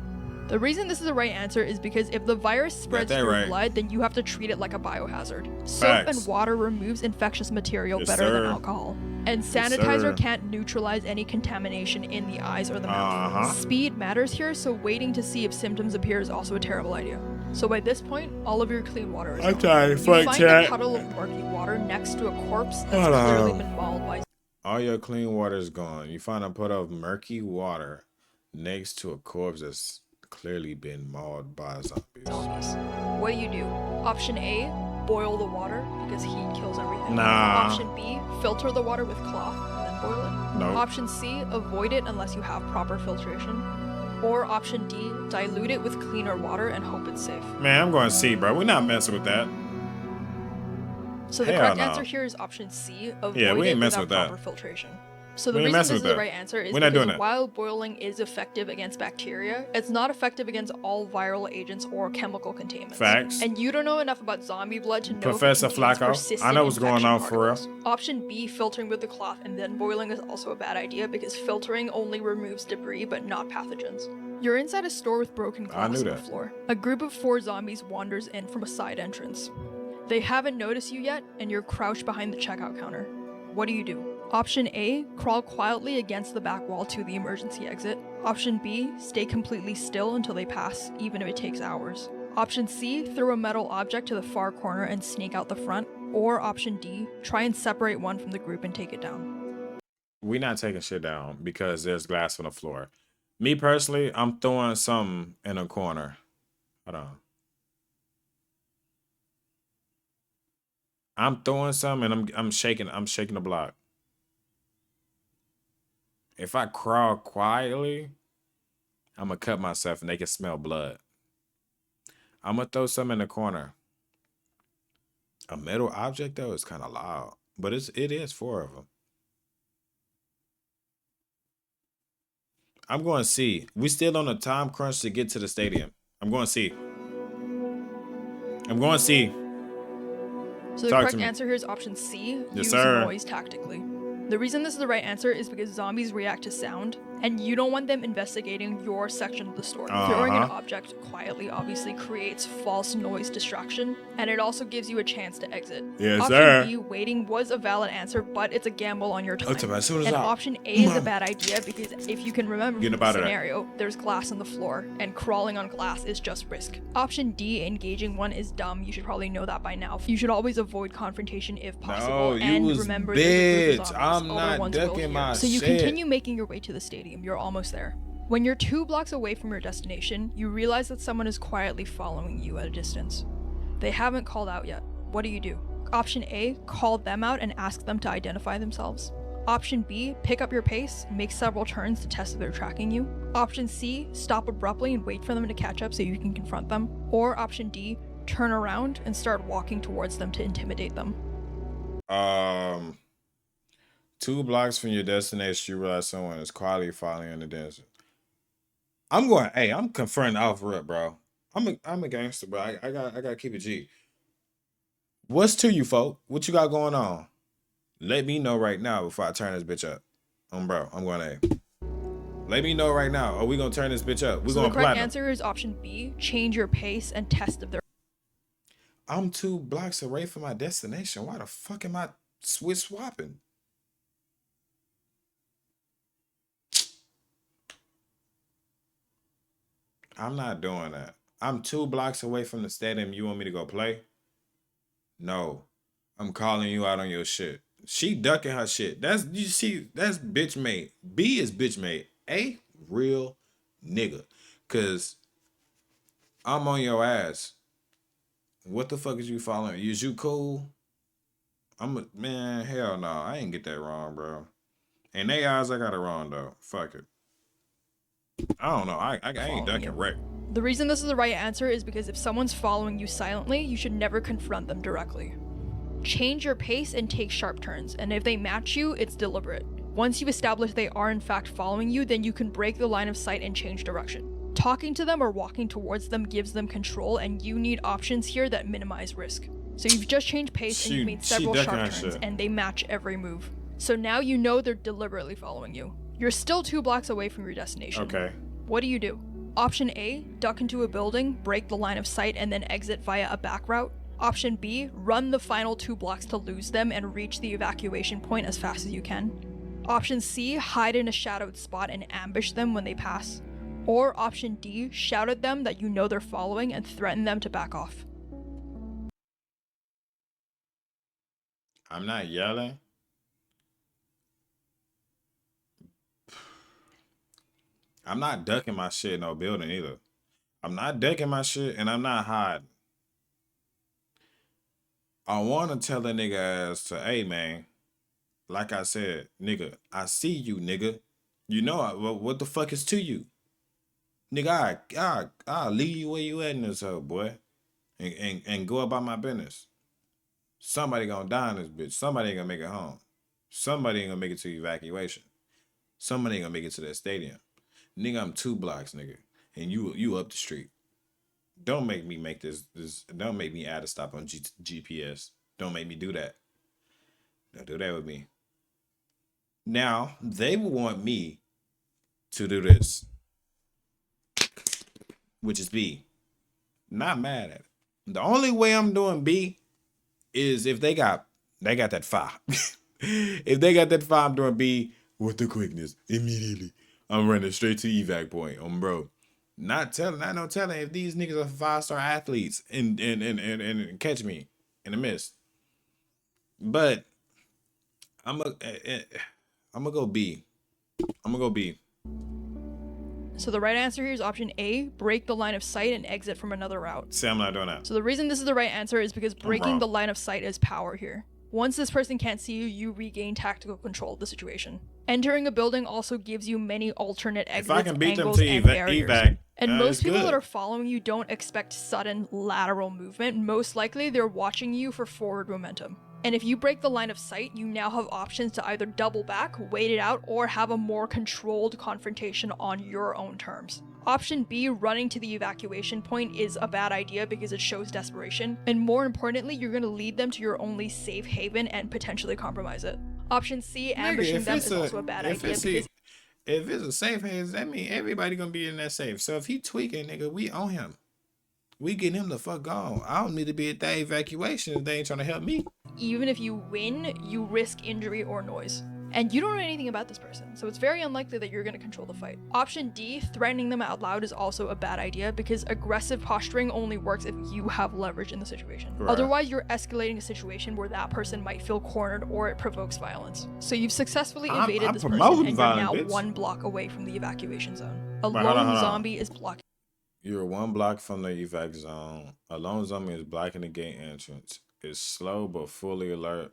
The reason this is the right answer is because if the virus spreads that through right. blood, then you have to treat it like a biohazard. Soap Facts. and water removes infectious material Yes, better than sir. alcohol. And Yes, sanitizer sir. can't neutralize any contamination in the eyes or the mouth. Uh-huh. Speed matters here, so waiting to see if symptoms appear is also a terrible idea. So by this point, all of your clean water is I'm gone. tired. You Fuck find chat. a puddle of murky water next to a corpse that's Hold on. clearly been mauled by All your clean water is gone. You find a pot of murky water next to a corpse that's clearly been mauled by zombies. zombies. What do? Option A, boil the water because heat kills everything. Nah. Option B, filter the water with cloth and then boil it. No. Option C, avoid it unless you have proper filtration. Or option D, dilute it with cleaner water and hope it's safe. Man, I'm going C, bro. We're not messing with that. So the Hell correct no. answer here is option C, avoid Yeah, we it ain't messing without with that. proper filtration. So the We ain't reason this messing is with the that. right answer is We're not because doing that. while boiling is effective against bacteria, it's not effective against all viral agents or chemical contaminants. Facts. And you don't know enough about zombie blood to know Professor if it contains Flacco, persistent I know what's going infection on for real. particles. Option B, filtering with the cloth and then boiling is also a bad idea because filtering only removes debris but not pathogens. You're inside a store with broken I glass knew on the that. floor. A group of 4 zombies wanders in from a side entrance. They haven't noticed you yet, and you're crouched behind the checkout counter. What do? Option A, crawl quietly against the back wall to the emergency exit. Option B, stay completely still until they pass, even if it takes hours. Option C, throw a metal object to the far corner and sneak out the front. Or option D, try and separate one from the group and take it down. We're not taking shit down because there's glass on the floor. Me personally, I'm throwing something in a corner. Hold on. I'm throwing something and I'm shaking the block. If I crawl quietly, I'm gonna cut myself and they can smell blood. I'm gonna throw something in the corner. A metal object though is kind of loud, but it is 4 of them. I'm going to see. We still on a time crunch to get to the stadium. I'm going to see. I'm going to see. So the correct answer here is option C, use noise tactically. The reason this is the right answer is because zombies react to sound, and you don't want them investigating your section of the store. Throwing an object quietly obviously creates false noise distraction, and it also gives you a chance to exit. Yes, option B, waiting, was a valid answer, but it's a gamble on your time. And option A is a bad idea because if you can remember from the scenario, there's glass on the floor, and crawling on glass is just risk. Option D, engaging one, is dumb. You should probably know that by now. You should always avoid confrontation if possible, and remember there's a group of zombies. I'm not ducking my so you shit. continue making your way to the stadium. You're almost there. When you're 2 blocks away from your destination, you realize that someone is quietly following you at a distance. They haven't called out yet. What do? Option A, call them out and ask them to identify themselves. Option B, pick up your pace, make several turns to test if they're tracking you. Option C, stop abruptly and wait for them to catch up so you can confront them. Or option D, turn around and start walking towards them to intimidate them. 2 blocks from your destination, you realize someone is quietly following in the desert. I'm going, hey, I'm confronting off rip, bro. I'm a gangster, bro. I gotta keep it G. What's to you, folk? What you got going on? Let me know right now before I turn this bitch up. Bro, I'm going, hey. Let me know right now. Are we gonna turn this bitch up? We're so going the correct platinum. answer is option B, change your pace and test if they're. I'm 2 blocks away from my destination. Why the fuck am I switch swapping? I'm not doing that. I'm 2 blocks away from the stadium. You want me to go play? No. I'm calling you out on your shit. She ducking her shit. That's bitch made. B is bitch made. A, real nigga. Cause I'm on your ass. What the fuck is you following? Is you cool? Man, hell no. I ain't get that wrong, bro. In they eyes, I got it wrong though. Fuck it. I don't know. I ain't ducking wreck. The reason this is the right answer is because if someone's following you silently, you should never confront them directly. Change your pace and take sharp turns, and if they match you, it's deliberate. Once you've established they are in fact following you, then you can break the line of sight and change direction. Talking to them or walking towards them gives them control, and you need options here that minimize risk. So you've just changed pace and you've made several sharp turns, and they match every move. So now you know they're deliberately following you. You're still 2 blocks away from your destination. Okay. What do? Option A, duck into a building, break the line of sight, and then exit via a back route. Option B, run the final 2 blocks to lose them and reach the evacuation point as fast as you can. Option C, hide in a shadowed spot and ambush them when they pass. Or option D, shout at them that you know they're following and threaten them to back off. I'm not yelling. I'm not ducking my shit in no building either. I'm not ducking my shit and I'm not hiding. I want to tell a nigga ass to, hey man, like I said, nigga, I see you, nigga. You know, what the fuck is to you? Nigga, I'll leave you where you at in this hole, boy. And go about my business. Somebody gonna die in this bitch. Somebody ain't gonna make it home. Somebody ain't gonna make it to evacuation. Somebody ain't gonna make it to that stadium. Nigga, I'm 2 blocks, nigga. And you up the street. Don't make me make this don't make me add a stop on GPS. Don't make me do that. Don't do that with me. Now, they want me to do this. Which is B. Not mad at it. The only way I'm doing B is if they got that 5. If they got that 5, I'm doing B with the quickness. Immediately. I'm running straight to evac point. Bro. Not no telling if these niggas are 5-star athletes and catch me in the mist. But I'm gonna go B. I'm gonna go B. So the right answer here is option A, break the line of sight and exit from another route. See, I'm not doing that. So the reason this is the right answer is because breaking wrong. the line of sight is power here. Once this person can't see you, you regain tactical control of the situation. Entering a building also gives you many alternate exits, If I can beat them angles, to and barriers. evac, And most it's people good. that are following you don't expect sudden lateral movement. Most likely, they're watching you for forward momentum. And if you break the line of sight, you now have options to either double back, wait it out, or have a more controlled confrontation on your own terms. Option B, running to the evacuation point, is a bad idea because it shows desperation, and more importantly, you're going to lead them to your only safe haven and potentially compromise it. Option C, ambushing them is also a bad idea because if it's a safe haven, that means everybody gonna be in that safe. So if he tweaking, nigga, we own him. We get him the fuck gone. I don't need to be at that evacuation if they ain't trying to help me. even if you win, you risk injury or noise. And you don't know anything about this person, so it's very unlikely that you're going to control the fight. Option D, threatening them out loud, is also a bad idea because aggressive posturing only works if you have leverage in the situation. Right. Otherwise, you're escalating a situation where that person might feel cornered or it provokes violence. So you've successfully invaded I'm this person promoting and you're now violence, bitch. 1 block away from the evacuation zone. A Wait, hold lone on. zombie is blocking. You're 1 block from the evac zone. A lone zombie is blocking the gate entrance. It's slow but fully alert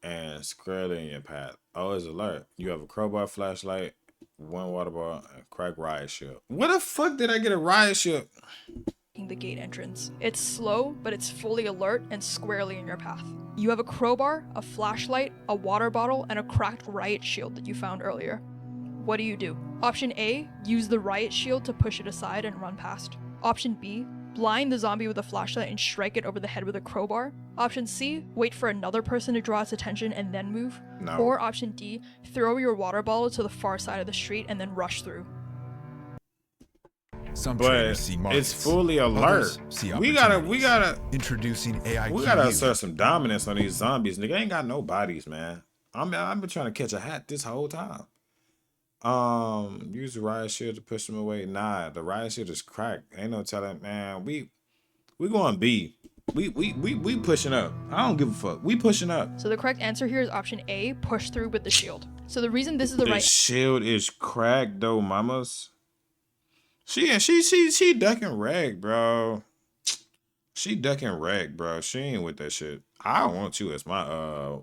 and squarely in your path. Oh, it's alert. You have a crowbar, flashlight, 1 water bottle, and crack riot shield. Where the fuck did I get a riot shield? The gate entrance. It's slow, but it's fully alert and squarely in your path. You have a crowbar, a flashlight, a water bottle, and a cracked riot shield that you found earlier. What do? Option A, use the riot shield to push it aside and run past. Option B, blind the zombie with a flashlight and strike it over the head with a crowbar. Option C, wait for another person to draw its attention and then move. No. Or option D, throw your water bottle to the far side of the street and then rush through. Some But traders see markets. it's fully alert. Others see We gotta opportunities. Introducing AI. we gotta assert some dominance on these zombies. Nigga ain't got no bodies, man. I've been trying to catch a hat this whole time. Use the riot shield to push them away. Nah, the riot shield is cracked. Ain't no telling, man. We going B. We pushing up. I don't give a fuck. We pushing up. So the correct answer here is option A, push through with the shield. So the reason this is the The right shield is cracked though, mamas. She ducking reg, bro. She ducking reg, bro. She ain't with that shit. I don't want you as my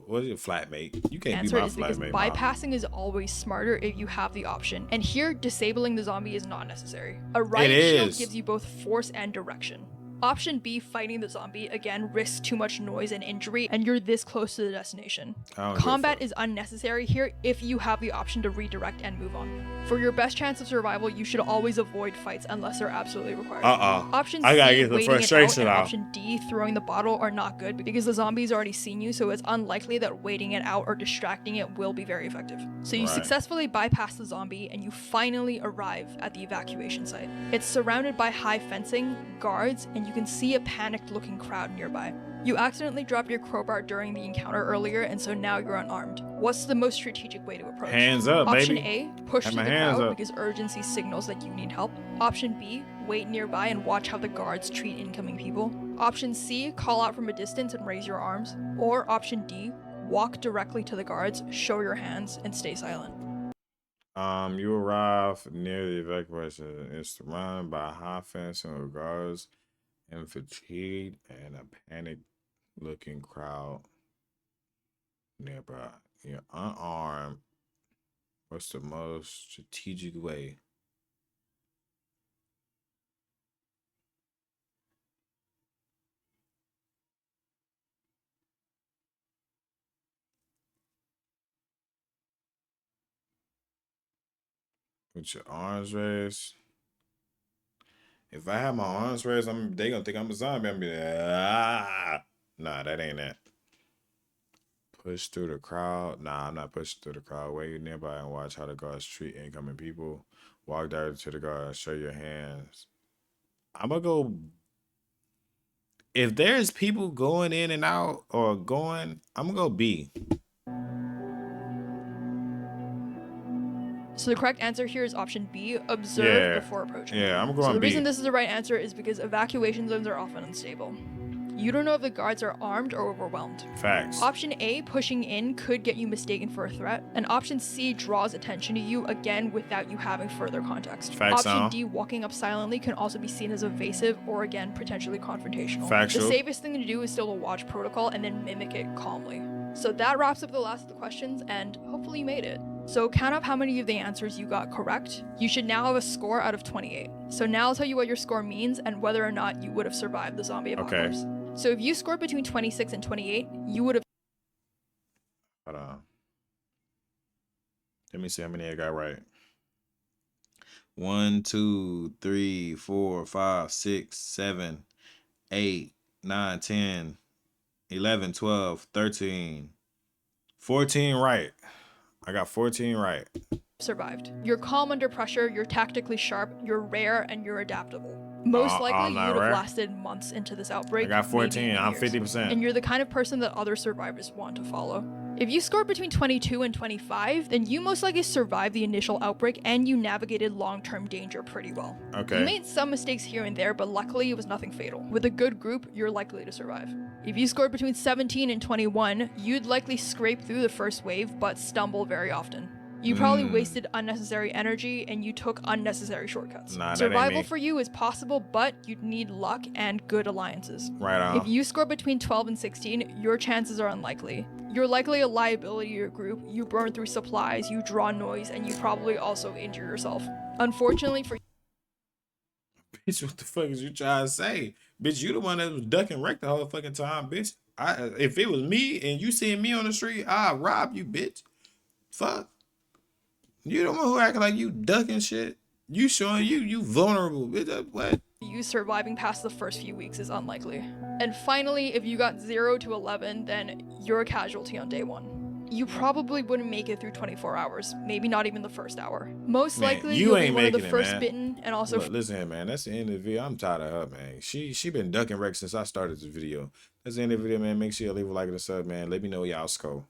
what is it, flatmate? You can't answer be my is because flatmate. Mom. bypassing is always smarter if you have the option. And here, disabling the zombie is not necessary. A riot shield is. gives you both force and direction. Option B, fighting the zombie, again, risks too much noise and injury, and you're this close to the destination. I don't give a Combat fuck. is unnecessary here if you have the option to redirect and move on. For your best chance of survival, you should always avoid fights unless they're absolutely required. Option I gotta C, get the waiting it frustration out, and out. option D, throwing the bottle, are not good because the zombie's already seen you, so it's unlikely that waiting it out or distracting it will be very effective. So you Right. successfully bypass the zombie and you finally arrive at the evacuation site. It's surrounded by high fencing, guards, and you can see a panicked looking crowd nearby. You accidentally dropped your crowbar during the encounter earlier, and so now you're unarmed. What's the most strategic way to approach? Hands up, Option baby. A, push Have through my the hands crowd up. because urgency signals that you need help. Option B, wait nearby and watch how the guards treat incoming people. Option C, call out from a distance and raise your arms. Or option D, walk directly to the guards, show your hands, and stay silent. You arrive near the evacuation. It's surrounded by a high fence and guards and fatigued and a panic-looking crowd nearby. You're unarmed. What's the most strategic way? With your arms raised. If I have my arms raised, they gonna think I'm a zombie. I'm be like, ah. Nah, that ain't that. Push through the crowd. Nah, I'm not pushing through the crowd. Wait nearby and watch how the guards treat incoming people. Walk directly to the guards. Show your hands. I'm gonna go. If there's people going in and out or going, I'm gonna go B. So the correct answer here is option B, observe Yeah. before approaching. Yeah, I'm So going the B. reason this is the right answer is because evacuation zones are often unstable. You don't know if the guards are armed or overwhelmed. Facts. Option A, pushing in, could get you mistaken for a threat. And option C draws attention to you, again, without you having further context. Facts, Option huh? D, walking up silently, can also be seen as evasive or, again, potentially confrontational. Factual. The safest thing to do is still to watch protocol and then mimic it calmly. So that wraps up the last of the questions, and hopefully you made it. So count up how many of the answers you got correct. You should now have a score out of 28. So now I'll tell you what your score means and whether or not you would have survived the zombie apocalypse. So if you scored between 26 and 28, you would have. Hold on. Let me see how many I got right. 1, 2, 3, 4, 5, 6, 7, 8, 9, 10, 11, 12, 13, 14 right. I got 14 right. Survived. You're calm under pressure, you're tactically sharp, you're rare, and you're adaptable. Most likely, I'm you not would have rare. lasted months into this outbreak. I got 14. maybe I'm years. 50%. And you're the kind of person that other survivors want to follow. If you scored between 22 and 25, then you most likely survived the initial outbreak and you navigated long-term danger pretty well. Okay. You made some mistakes here and there, but luckily it was nothing fatal. With a good group, you're likely to survive. If you scored between 17 and 21, you'd likely scrape through the first wave, but stumble very often. You probably wasted unnecessary energy and you took unnecessary shortcuts. Nah, that ain't Survival me. for you is possible, but you'd need luck and good alliances. Right on. If you score between 12 and 16, your chances are unlikely. You're likely a liability to your group, you burn through supplies, you draw noise, and you probably also injure yourself. Unfortunately for Bitch, what the fuck is you trying to say? Bitch, you the one that was ducking wreck the whole fucking time, bitch. If it was me and you seeing me on the street, I'd rob you, bitch. Fuck. You the one who acting like you ducking shit. You showing you vulnerable, bitch. What? you surviving past the first few weeks is unlikely. And finally, if you got 0 to 11, then you're a casualty on day 1. You probably wouldn't make it through 24 hours, maybe not even the first hour. Most Man, likely, you you'll be ain't one of the making it, first man. bitten, and also Look, listen here, man. That's the end of the video. I'm tired of her, man. She been ducking wreck since I started this video. That's the end of the video, man. Make sure you leave a like and a sub, man. Let me know y'all score.